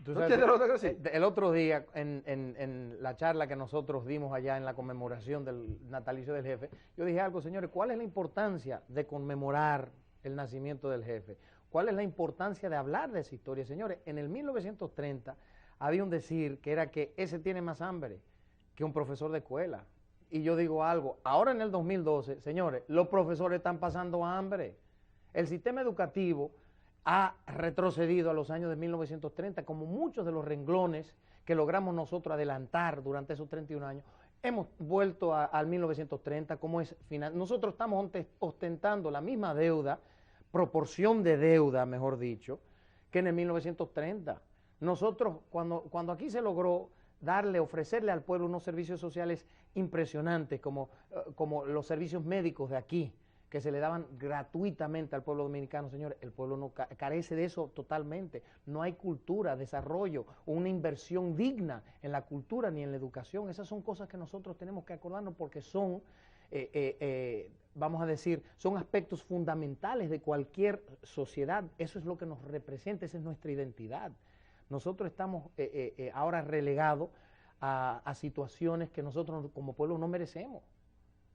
¿No entiendes lo que quiero decir? El otro día, en la charla que nosotros dimos allá en la conmemoración del natalicio del jefe, yo dije algo, señores, ¿cuál es la importancia de conmemorar el nacimiento del jefe? ¿Cuál es la importancia de hablar de esa historia? Señores, en el 1930 había un decir que era que ese tiene más hambre que un profesor de escuela. Y yo digo algo, ahora en el 2012, señores, los profesores están pasando hambre. El sistema educativo ha retrocedido a los años de 1930, como muchos de los renglones que logramos nosotros adelantar durante esos 31 años, hemos vuelto al 1930, como es final. Nosotros estamos ostentando la misma deuda, proporción de deuda, mejor dicho, que en el 1930. Nosotros, cuando aquí se logró ofrecerle al pueblo unos servicios sociales impresionantes, como los servicios médicos de aquí, que se le daban gratuitamente al pueblo dominicano, señores, el pueblo no carece de eso totalmente. No hay cultura, desarrollo, una inversión digna en la cultura ni en la educación. Esas son cosas que nosotros tenemos que acordarnos porque son, vamos a decir, son aspectos fundamentales de cualquier sociedad. Eso es lo que nos representa, esa es nuestra identidad. Nosotros estamos ahora relegados a situaciones que nosotros como pueblo no merecemos.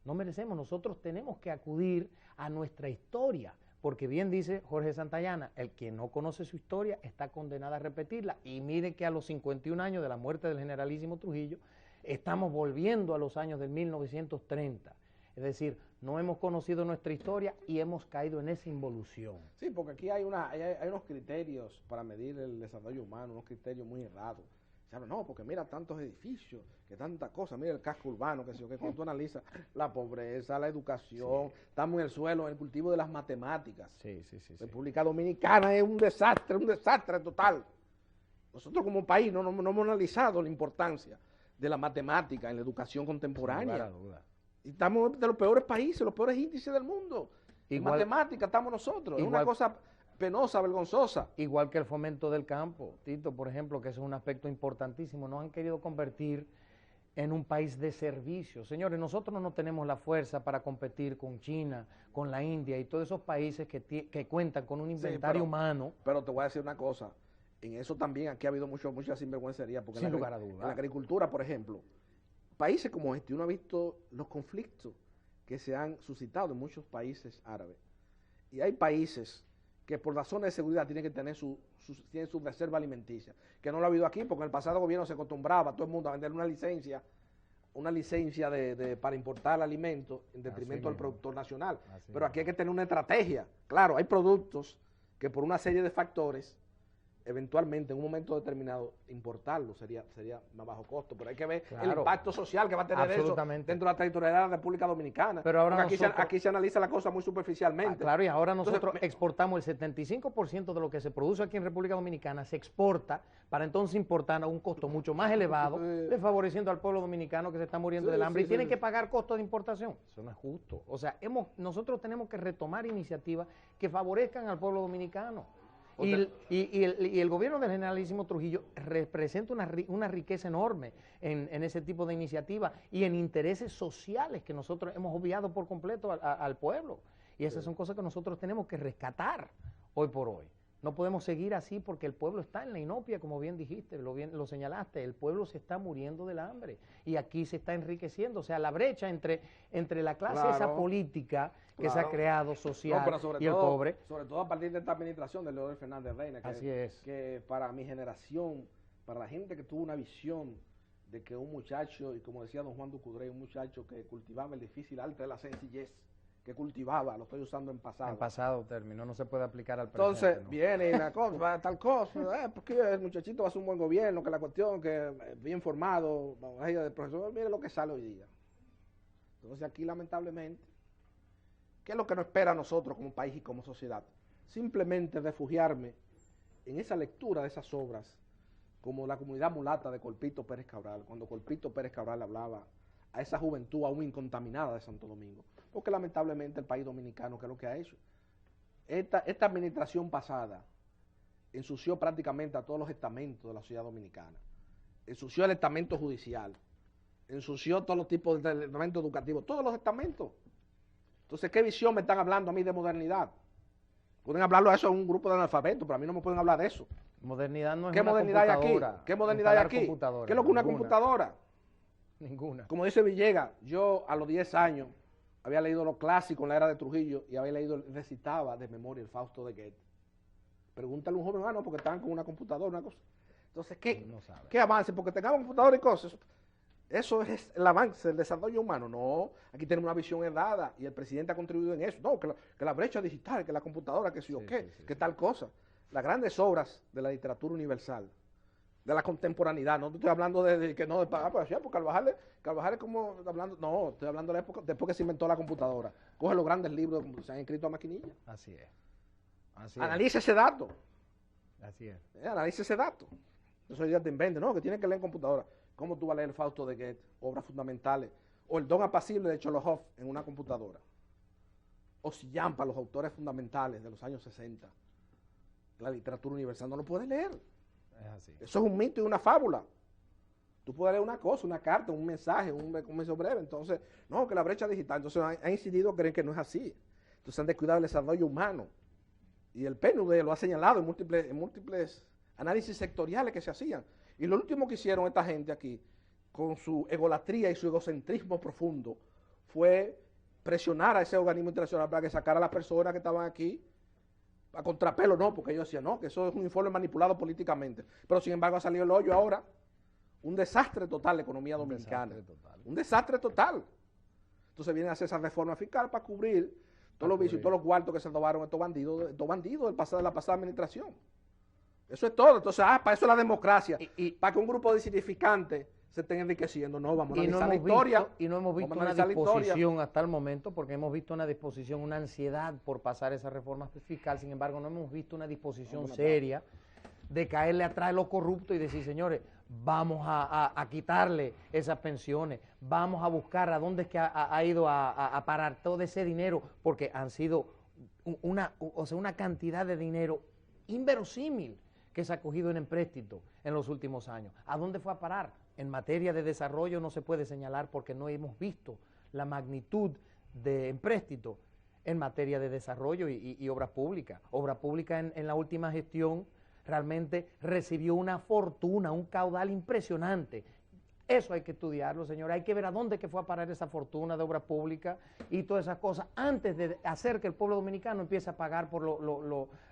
No merecemos, nosotros tenemos que acudir a nuestra historia, porque bien dice Jorge Santayana, el que no conoce su historia está condenado a repetirla, y mire que a los 51 años de la muerte del generalísimo Trujillo, estamos volviendo a los años del 1930, es decir, no hemos conocido nuestra historia y hemos caído en esa involución. Sí, porque aquí hay unos criterios para medir el desarrollo humano, unos criterios muy errados. Se habla, no, porque mira tantos edificios, que tanta cosa, mira el casco urbano, que cuando tú analizas la pobreza, la educación, sí. Estamos en el suelo, en el cultivo de las matemáticas. Sí. República Dominicana es un desastre total. Nosotros como país no hemos analizado la importancia de la matemática en la educación contemporánea. Sin duda. Y estamos de los peores países, los peores índices del mundo. En matemática estamos nosotros, es una cosa penosa, vergonzosa. Igual que el fomento del campo, Tito, por ejemplo, que eso es un aspecto importantísimo. Nos han querido convertir en un país de servicios. Señores, nosotros no tenemos la fuerza para competir con China, con la India y todos esos países que cuentan con un inventario humano. Pero te voy a decir una cosa, en eso también aquí ha habido mucha sinvergüencería, porque sin lugar a dudas. En la agricultura, por ejemplo, países como este, uno ha visto los conflictos que se han suscitado en muchos países árabes. Y hay países que por razones de seguridad tienen que tener su reserva alimenticia, que no lo ha habido aquí, porque en el pasado gobierno se acostumbraba a todo el mundo a vender una licencia para importar alimentos en detrimento del productor nacional. Pero aquí hay que tener una estrategia. Claro, hay productos que por una serie de factores, eventualmente en un momento determinado, importarlo sería más bajo costo, pero hay que ver el impacto social que va a tener eso dentro de la territorialidad de la República Dominicana. Pero ahora aquí se analiza la cosa muy superficialmente. Claro, y ahora nosotros exportamos el 75% de lo que se produce aquí en República Dominicana, se exporta para entonces importar a un costo mucho más elevado, desfavoreciendo al pueblo dominicano que se está muriendo del hambre y tienen que pagar costos de importación. Eso no es justo. O sea, nosotros tenemos que retomar iniciativas que favorezcan al pueblo dominicano. Y el gobierno del generalísimo Trujillo representa una riqueza enorme en ese tipo de iniciativas y en intereses sociales que nosotros hemos obviado por completo al pueblo. Y esas son cosas que nosotros tenemos que rescatar hoy por hoy. No podemos seguir así porque el pueblo está en la inopia, como bien dijiste, lo señalaste, el pueblo se está muriendo del hambre y aquí se está enriqueciendo. O sea, la brecha entre la clase esa política que se ha creado social y el pobre. Sobre todo a partir de esta administración de Leonel Fernández Reina, que para mi generación, para la gente que tuvo una visión de que un muchacho, y como decía don Juan Ducudrey, un muchacho que cultivaba el difícil arte de la sencillez, que cultivaba, lo estoy usando en pasado. En pasado término, no se puede aplicar al presente. Entonces, viene la cosa, tal cosa, porque el muchachito va a hacer un buen gobierno, que la cuestión, que bien formado, del profesor, mire lo que sale hoy día. Entonces aquí, lamentablemente, ¿qué es lo que nos espera a nosotros como país y como sociedad? Simplemente refugiarme en esa lectura de esas obras, como la comunidad mulata de Colpito Pérez Cabral, cuando Colpito Pérez Cabral hablaba a esa juventud aún incontaminada de Santo Domingo. Porque lamentablemente el país dominicano, ¿qué es lo que ha hecho? Esta administración pasada ensució prácticamente a todos los estamentos de la sociedad dominicana. Ensució el estamento judicial, ensució todos los tipos de estamentos educativos, todos los estamentos. Entonces, ¿qué visión me están hablando a mí de modernidad? Pueden hablarlo a eso a un grupo de analfabetos, pero a mí no me pueden hablar de eso. Modernidad no es ¿Qué una modernidad hay aquí? computadora. ¿Qué modernidad hay aquí? Computadora, ¿Qué es lo que una ninguna. computadora? Ninguna. Como dice Villegas, yo a los 10 años había leído los clásicos en la era de Trujillo y había leído, recitaba de memoria el Fausto de Goethe. Pregúntale a un joven, no, porque estaban con una computadora, una cosa. Entonces, ¿qué avance? Porque tengamos computadora y cosas. Eso es el avance, el desarrollo humano. No, aquí tenemos una visión errada y el presidente ha contribuido en eso. No, que la brecha digital, que la computadora, que sí o qué, que tal cosa. Las grandes obras de la literatura universal, de la contemporaneidad, no estoy hablando de que no, porque Carvajal es como hablando, no, estoy hablando de la época, después que se inventó la computadora. Coge los grandes libros que se han escrito a maquinilla. Así es. Analiza ese dato. Así es. Analiza ese dato. Eso ya te invente, ¿no? Que tienen que leer en computadora. ¿Cómo tú vas a leer el Fausto de Goethe, obras fundamentales? O el Don apacible de Chelohov en una computadora. O Sillampa, los autores fundamentales de los años 60. La literatura universal no lo puedes leer. Es así. Eso es un mito y una fábula. Tú puedes leer una cosa, una carta, un mensaje, un mensaje breve. Entonces, no, que la brecha digital. Entonces han incidido, creen que no es así. Entonces han descuidado el desarrollo humano. Y el PNUD lo ha señalado en múltiples análisis sectoriales que se hacían. Y lo último que hicieron esta gente aquí, con su egolatría y su egocentrismo profundo, fue presionar a ese organismo internacional para que sacara a las personas que estaban aquí a contrapelo, no, porque ellos decían, no, que eso es un informe manipulado políticamente. Pero sin embargo ha salido el hoyo ahora. Un desastre total la economía dominicana. Un desastre total. Entonces vienen a hacer esa reforma fiscal para cubrir todos los vicios y todos los cuartos que se robaron estos bandidos de la pasada administración. Eso es todo. Entonces, para eso es la democracia. Para que un grupo de insignificantes se estén enriqueciendo. No, vamos a analizar la historia. Y no hemos visto una disposición hasta el momento, porque hemos visto una disposición, una ansiedad por pasar esa reforma fiscal. Sin embargo, no hemos visto una disposición seria de caerle atrás a los corruptos y decir, señores, vamos a quitarle esas pensiones, vamos a buscar a dónde es que ha ido a parar todo ese dinero, porque han sido una cantidad de dinero inverosímil que se ha cogido en empréstito en los últimos años. ¿A dónde fue a parar? En materia de desarrollo no se puede señalar porque no hemos visto la magnitud de empréstito en materia de desarrollo y obras públicas. Obra pública en la última gestión realmente recibió una fortuna, un caudal impresionante. Eso hay que estudiarlo, señores. Hay que ver a dónde que fue a parar esa fortuna de obra pública y todas esas cosas antes de hacer que el pueblo dominicano empiece a pagar por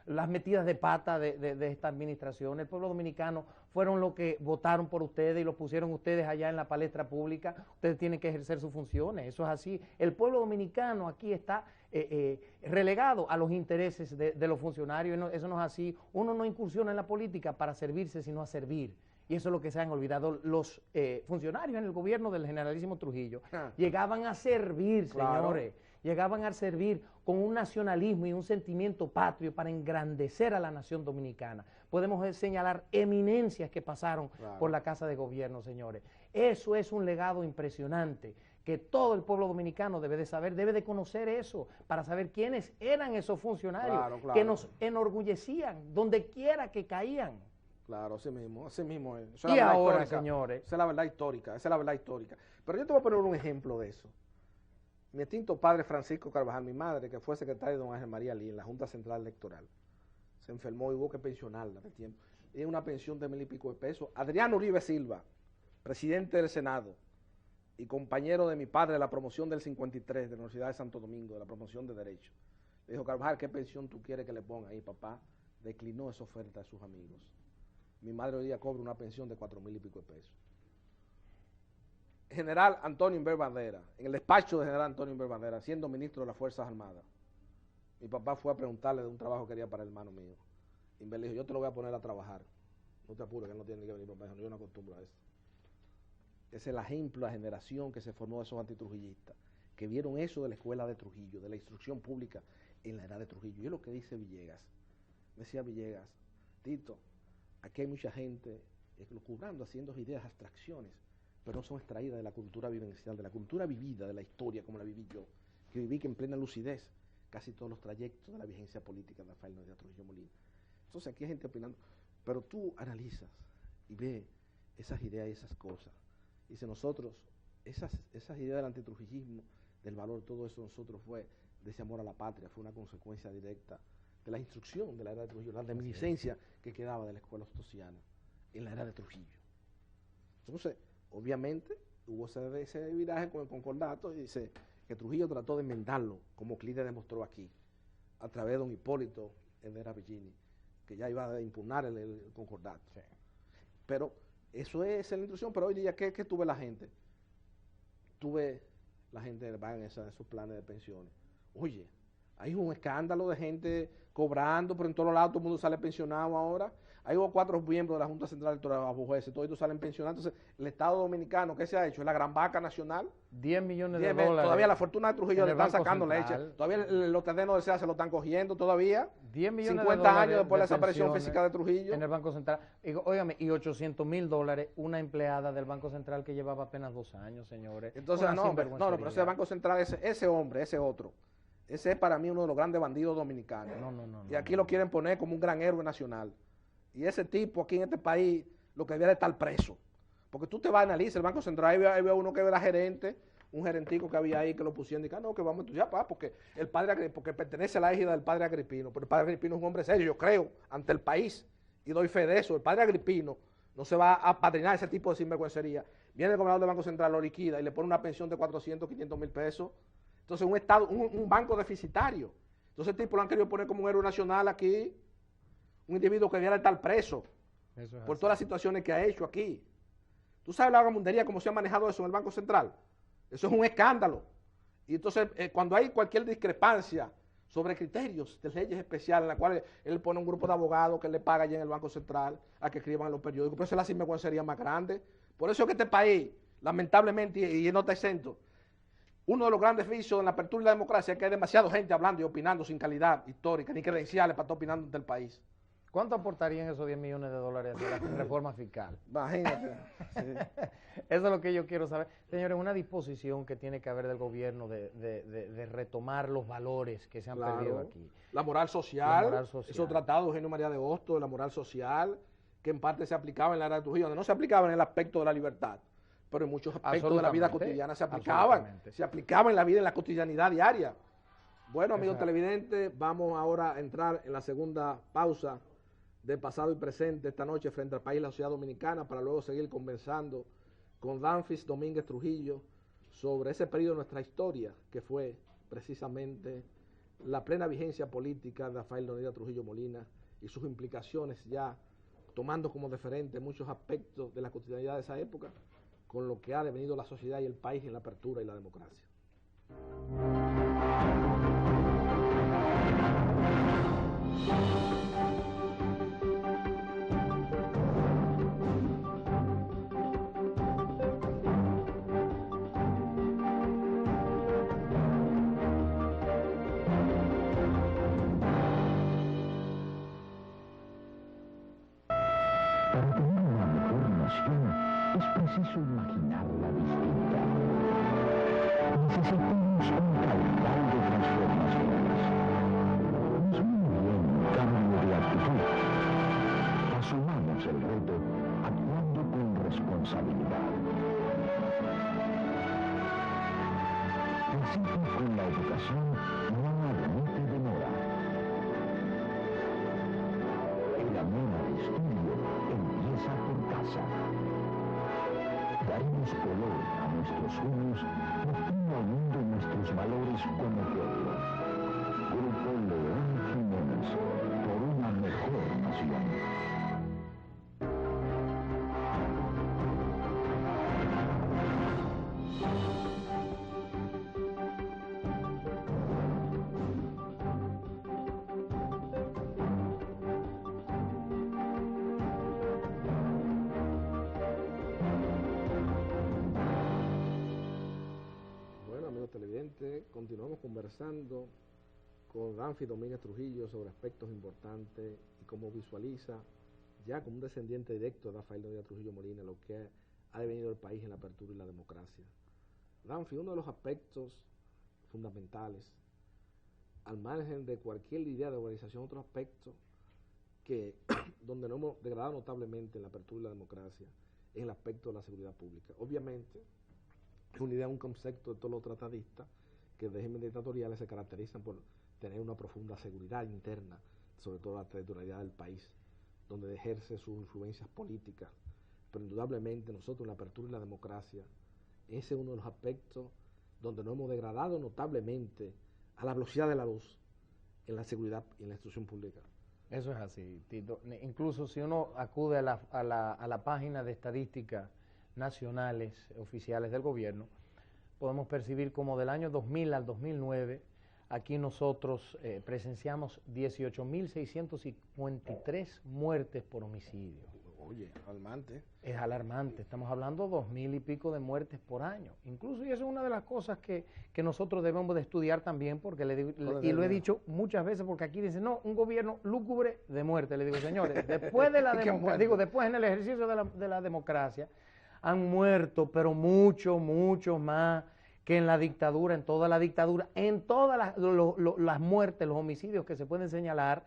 las metidas de pata de esta administración. El pueblo dominicano fueron los que votaron por ustedes y los pusieron ustedes allá en la palestra pública. Ustedes tienen que ejercer sus funciones. Eso es así. El pueblo dominicano aquí está relegado a los intereses de los funcionarios. Eso no es así. Uno no incursiona en la política para servirse, sino a servir. Y eso es lo que se han olvidado. Los funcionarios en el gobierno del generalísimo Trujillo llegaban a servir, señores, llegaban a servir con un nacionalismo y un sentimiento patrio para engrandecer a la nación dominicana. Podemos señalar eminencias que pasaron por la Casa de Gobierno, señores. Eso es un legado impresionante que todo el pueblo dominicano debe de saber, debe de conocer eso, para saber quiénes eran esos funcionarios que nos enorgullecían donde quiera que caían. Claro, así mismo es. Y ahora, señores. Esa es la verdad histórica, Pero yo te voy a poner un ejemplo de eso. Mi extinto padre Francisco Carvajal, mi madre, que fue secretario de don Ángel María Lee en la Junta Central Electoral, se enfermó y hubo que pensionarla de tiempo. Y una pensión de 1,000 y pico de pesos. Adriano Uribe Silva, presidente del Senado y compañero de mi padre de la promoción del 53 de la Universidad de Santo Domingo, de la promoción de Derecho. Le dijo, Carvajal, ¿qué pensión tú quieres que le ponga ahí, papá? Declinó esa oferta de sus amigos. Mi madre hoy día cobra una pensión de 4,000 y pico de pesos. General Antonio Inver Bandera, en el despacho de General Antonio Inver Bandera, siendo ministro de las Fuerzas Armadas, mi papá fue a preguntarle de un trabajo que quería para el hermano mío. Inver le dijo, yo te lo voy a poner a trabajar. No te apures, que él no tiene que venir. Papá dijo, yo no acostumbro a eso. Ese es el ejemplo, la generación que se formó de esos antitrujillistas, que vieron eso de la escuela de Trujillo, de la instrucción pública en la edad de Trujillo. Y es lo que dice Villegas. Decía Villegas, Tito, aquí hay mucha gente lucubrando, haciendo ideas, abstracciones, pero no son extraídas de la cultura vivencial, de la cultura vivida, de la historia como la viví yo, que viví que en plena lucidez casi todos los trayectos de la vigencia política de Rafael Noria Trujillo Molina. Entonces aquí hay gente opinando, pero tú analizas y ves esas ideas y esas cosas. Dice, nosotros, esas ideas del antitrujillismo, del valor, todo eso nosotros fue de ese amor a la patria fue una consecuencia directa de la instrucción de la era de Trujillo, la reminiscencia que quedaba de la escuela ostosiana en la era de Trujillo. Entonces, obviamente, hubo ese viraje con el concordato y dice que Trujillo trató de enmendarlo, como Clide demostró aquí, a través de don Hipólito Herrera Bellini, que ya iba a impugnar el concordato. Sí. Pero eso es la instrucción, pero hoy día, ¿qué tuve la gente? Tuve la gente va en esos planes de pensiones. Oye, hay un escándalo de gente cobrando, pero en todos lados todo el mundo sale pensionado ahora. Hay 4 miembros de la Junta Central Electoral de jueces, todos salen pensionados. Entonces, el Estado Dominicano, ¿qué se ha hecho? Es la gran vaca nacional. 10 millones de dólares. Todavía la fortuna de Trujillo le están sacando leche. Todavía los terrenos de SEA se lo están cogiendo todavía. 10 millones 50 de dólares años después de la desaparición física de Trujillo. En el Banco Central. Óigame, y $800,000 una empleada del Banco Central que llevaba apenas 2 años, señores. Entonces, pero ese Banco Central, ese hombre, ese otro, ese es para mí uno de los grandes bandidos dominicanos. Y aquí lo quieren poner como un gran héroe nacional. Y ese tipo aquí en este país lo que debía de estar preso. Porque tú te vas a analizar el Banco Central, ahí había uno que era gerente, un gerentico que había ahí que lo pusieron y dijeron, no, que vamos a estudiar, porque porque pertenece a la égida del padre Agripino. Pero el padre Agripino es un hombre serio, yo creo, ante el país. Y doy fe de eso. El padre Agripino no se va a padrinar ese tipo de sinvergüencería. Viene el gobernador del Banco Central, lo liquida y le pone una pensión de 400, 500 mil pesos. Entonces un banco deficitario. Entonces el tipo lo han querido poner como un héroe nacional aquí. Un individuo que debiera estar preso por todas las situaciones que ha hecho aquí. ¿Tú sabes la vagabundería, cómo se ha manejado eso en el Banco Central? Eso es un escándalo. Y entonces, cuando hay cualquier discrepancia sobre criterios de leyes especiales en las cuales él pone un grupo de abogados que le paga allá en el Banco Central a que escriban en los periódicos, pero esa es la sinvergüencería más grande. Por eso es que este país, lamentablemente, y no está exento, uno de los grandes vicios en la apertura y la democracia es que hay demasiada gente hablando y opinando sin calidad histórica ni credenciales para estar opinando del país. ¿Cuánto aportarían esos $10 millones de la reforma fiscal? Imagínate. Sí. Eso es lo que yo quiero saber. Señores, una disposición que tiene que haber del gobierno de retomar los valores que se han perdido aquí. La moral social, esos tratados de Eugenio María de Hostos, de la moral social, que en parte se aplicaba en la era de Trujillo, donde no se aplicaba en el aspecto de la libertad, pero en muchos aspectos de la vida cotidiana se aplicaban. Se aplicaba en la vida, en la cotidianidad diaria. Bueno, amigos televidentes, vamos ahora a entrar en la segunda pausa de pasado y presente esta noche frente al país y la sociedad dominicana, para luego seguir conversando con Danfis Domínguez Trujillo sobre ese periodo de nuestra historia que fue precisamente la plena vigencia política de Rafael Leonidas Trujillo Molina y sus implicaciones, ya tomando como referente muchos aspectos de la cotidianidad de esa época con lo que ha devenido la sociedad y el país en la apertura y la democracia. Para tener una mejor nación es preciso imaginarla distinta. Necesitamos un caudal de transformaciones. Es muy bien un cambio de actitud. Asumamos el reto actuando con responsabilidad. Principio con la educación no admite demora. El amor al estudio empieza por casa. Daremos color a nuestros sueños, mostrando al mundo nuestros valores como pueblo. Grupo León Jiménez, por una mejor nación. Televidente, continuamos conversando con Danfis Domínguez Trujillo sobre aspectos importantes y cómo visualiza ya como un descendiente directo de Rafael Leonidas Trujillo Molina lo que ha devenido el país en la apertura y la democracia. Danfis, uno de los aspectos fundamentales, al margen de cualquier idea de organización, otro aspecto que donde nos hemos degradado notablemente en la apertura y la democracia es el aspecto de la seguridad pública. Obviamente, es una idea, un concepto de todos los tratadistas que los regímenes dictatoriales se caracterizan por tener una profunda seguridad interna, sobre todo la territorialidad del país, donde ejerce sus influencias políticas. Pero indudablemente nosotros en la apertura y la democracia, ese es uno de los aspectos donde nos hemos degradado notablemente a la velocidad de la luz en la seguridad y en la instrucción pública. Eso es así, Tito. Incluso si uno acude a la página de estadísticas nacionales, oficiales del gobierno, podemos percibir como del año 2000 al 2009, aquí nosotros presenciamos 18.653 muertes por homicidio. Oye, alarmante. Es alarmante, estamos hablando 2.000 y pico de muertes por año. Incluso, y eso es una de las cosas que nosotros debemos de estudiar también, porque y lo he dicho muchas veces, porque aquí dicen, no, un gobierno lúgubre de muerte. Le digo, señores, después de la democracia, después en el ejercicio de la democracia, han muerto, pero muchos más que en la dictadura, en toda las muertes, los homicidios que se pueden señalar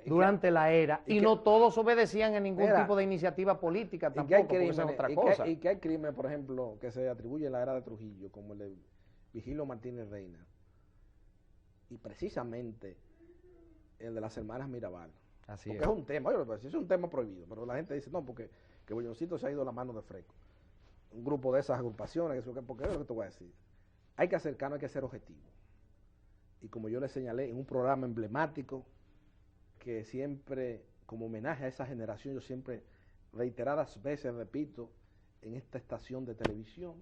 durante la era, y no todos obedecían a ningún tipo de iniciativa política tampoco, porque eso es otra cosa. Y que hay crímenes, por ejemplo, que se atribuyen en la era de Trujillo, como el de Vigilio Martínez Reina, y precisamente el de las hermanas Mirabal. Así porque es un tema, es un tema prohibido, pero la gente dice, no, porque que Bolloncito se ha ido a la mano de Freco. Un grupo de esas agrupaciones, porque es lo que te voy a decir. Hay que acercarnos, hay que ser objetivo. Y como yo le señalé en un programa emblemático, que siempre, como homenaje a esa generación, yo siempre reiteradas veces repito, en esta estación de televisión,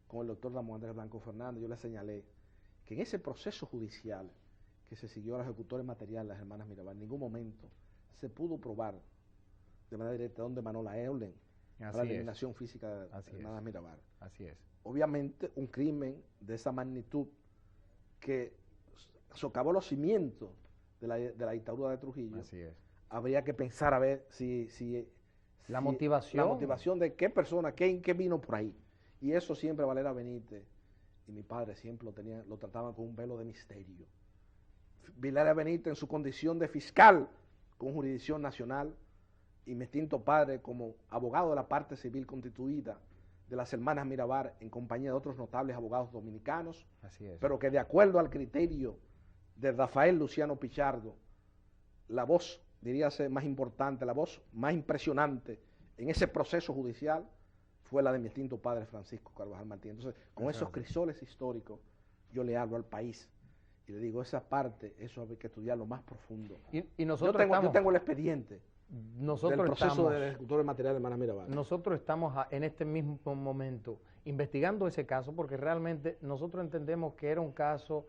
con el doctor Ramón Andrés Blanco Fernández, yo le señalé que en ese proceso judicial que se siguió a los ejecutores materiales de las hermanas Mirabal, en ningún momento se pudo probar de manera directa dónde emanó la EULEN, la eliminación física de las hermanas Mirabal. Así es. Obviamente un crimen de esa magnitud que socavó los cimientos de la dictadura de Trujillo. Así es. Habría que pensar a ver si la motivación de qué persona, qué vino por ahí. Y eso siempre Valera Benítez y mi padre siempre lo trataban con un velo de misterio. Valera Benítez en su condición de fiscal con jurisdicción nacional, y mi extinto padre como abogado de la parte civil constituida de las hermanas Mirabal en compañía de otros notables abogados dominicanos. Así es. Pero que de acuerdo al criterio de Rafael Luciano Pichardo, la voz, diríase, más importante, la voz más impresionante en ese proceso judicial fue la de mi extinto padre Francisco Carvajal Martínez. Entonces, con esos crisoles históricos, yo le hablo al país y le digo, esa parte, eso hay que estudiarlo más profundo. Y nosotros yo tengo el expediente del proceso del ejecutor de material de hermanas Mirabal. Nosotros estamos en este mismo momento investigando ese caso, porque realmente nosotros entendemos que era un caso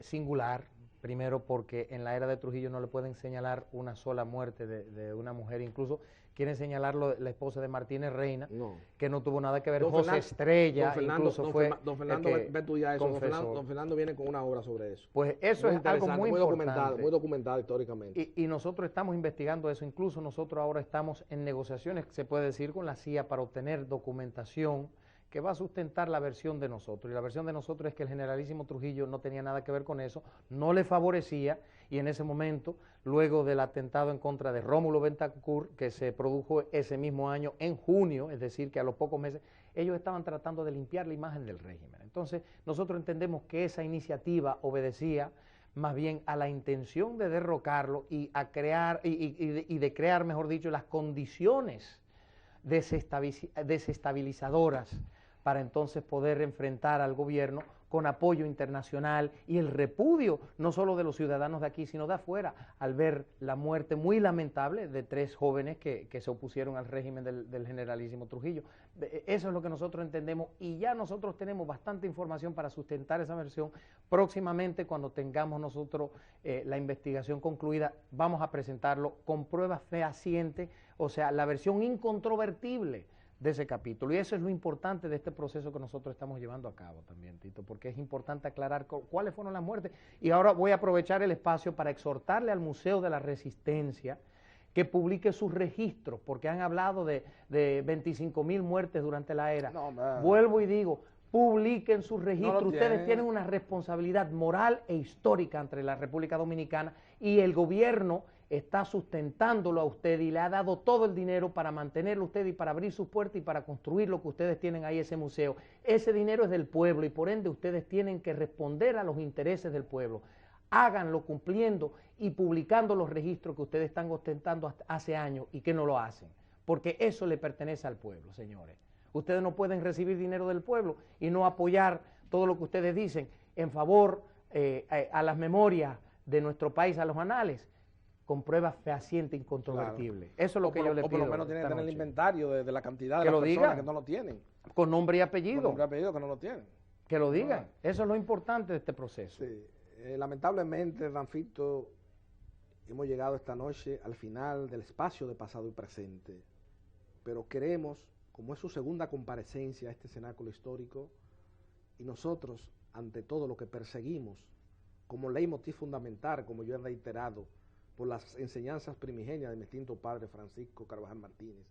singular. Primero porque en la era de Trujillo no le pueden señalar una sola muerte de una mujer, incluso quieren señalarlo la esposa de Martínez Reina, que no tuvo nada que ver, José Estrella, incluso fue Don Fernando, ve tú ya eso, don Fernando viene con una obra sobre eso. Pues eso es algo muy importante. Muy documentado históricamente. Y nosotros estamos investigando eso, incluso nosotros ahora estamos en negociaciones, se puede decir, con la CIA para obtener documentación que va a sustentar la versión de nosotros. Y la versión de nosotros es que el generalísimo Trujillo no tenía nada que ver con eso, no le favorecía, y en ese momento, luego del atentado en contra de Rómulo Betancourt, que se produjo ese mismo año en junio, es decir, que a los pocos meses, ellos estaban tratando de limpiar la imagen del régimen. Entonces, nosotros entendemos que esa iniciativa obedecía más bien a la intención de derrocarlo y a crear, y de crear, mejor dicho, las condiciones desestabilizadoras para entonces poder enfrentar al gobierno con apoyo internacional y el repudio no solo de los ciudadanos de aquí, sino de afuera, al ver la muerte muy lamentable de 3 jóvenes que se opusieron al régimen del generalísimo Trujillo. Eso es lo que nosotros entendemos, y ya nosotros tenemos bastante información para sustentar esa versión. Próximamente, cuando tengamos nosotros la investigación concluida, vamos a presentarlo con pruebas fehacientes, o sea, la versión incontrovertible de ese capítulo. Y eso es lo importante de este proceso que nosotros estamos llevando a cabo también, Tito, porque es importante aclarar cuáles fueron las muertes. Y ahora voy a aprovechar el espacio para exhortarle al Museo de la Resistencia que publique sus registros, porque han hablado de 25.000 muertes durante la era. Vuelvo y digo, publiquen sus registros. Ustedes tienen una responsabilidad moral e histórica entre la República Dominicana y el gobierno está sustentándolo a usted y le ha dado todo el dinero para mantenerlo a usted y para abrir sus puertas y para construir lo que ustedes tienen ahí, ese museo. Ese dinero es del pueblo y por ende ustedes tienen que responder a los intereses del pueblo. Háganlo cumpliendo y publicando los registros que ustedes están ostentando hace años y que no lo hacen, porque eso le pertenece al pueblo, señores. Ustedes no pueden recibir dinero del pueblo y no apoyar todo lo que ustedes dicen en favor a las memorias de nuestro país, a los anales, con pruebas fehacientes, incontrovertibles. Claro. Eso es lo que yo le pido. O por lo menos tienen que tener el inventario de la cantidad de que las lo personas digan, que no lo tienen. con nombre y apellido. Con nombre y apellido que no lo tienen. Que lo digan. Eso es lo importante de este proceso. Sí. Lamentablemente, Danfito, hemos llegado esta noche al final del espacio de pasado y presente, pero queremos, como es su segunda comparecencia a este cenáculo histórico, y nosotros, ante todo lo que perseguimos, como leitmotiv fundamental, como yo he reiterado, por las enseñanzas primigenias de mi extinto padre Francisco Carvajal Martínez,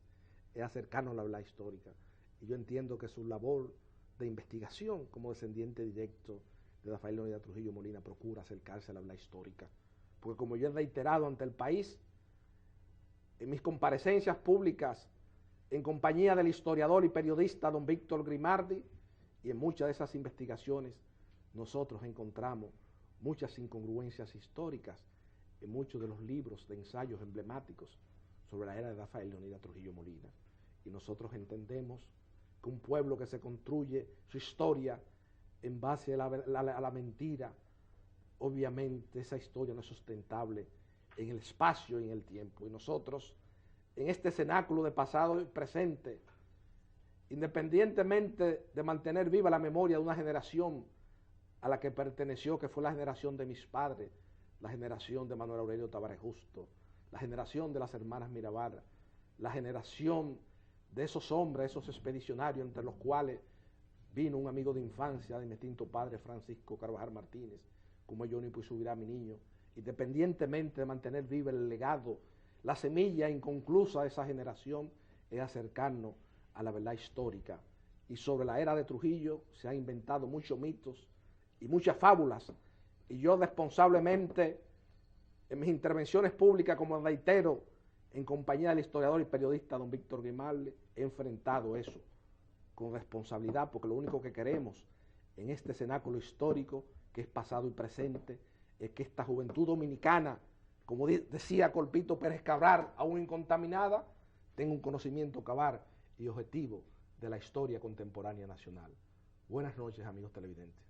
es acercarnos a la verdad histórica. Y yo entiendo que su labor de investigación como descendiente directo de Rafael Leónidas Trujillo Molina procura acercarse a la verdad histórica. Porque como yo he reiterado ante el país, en mis comparecencias públicas, en compañía del historiador y periodista don Víctor Grimaldi, y en muchas de esas investigaciones, nosotros encontramos muchas incongruencias históricas en muchos de los libros de ensayos emblemáticos sobre la era de Rafael Leónidas Trujillo Molina. Y nosotros entendemos que un pueblo que se construye su historia en base a la mentira, obviamente esa historia no es sustentable en el espacio y en el tiempo. Y nosotros, en este cenáculo de pasado y presente, independientemente de mantener viva la memoria de una generación a la que perteneció, que fue la generación de mis padres, la generación de Manuel Aurelio Tavares Justo, la generación de las hermanas Mirabal, la generación de esos hombres, esos expedicionarios, entre los cuales vino un amigo de infancia de mi extinto padre Francisco Carvajal Martínez, como yo ni pues subirá mi niño, independientemente de mantener viva el legado, la semilla inconclusa de esa generación, es acercarnos a la verdad histórica. Y sobre la era de Trujillo se han inventado muchos mitos y muchas fábulas, y yo responsablemente en mis intervenciones públicas, como reitero, en compañía del historiador y periodista don Víctor Grimaldi, he enfrentado eso con responsabilidad, porque lo único que queremos en este cenáculo histórico, que es pasado y presente, es que esta juventud dominicana, como decía Colpito Pérez Cabral, aún incontaminada, tenga un conocimiento cabal y objetivo de la historia contemporánea nacional. Buenas noches, amigos televidentes.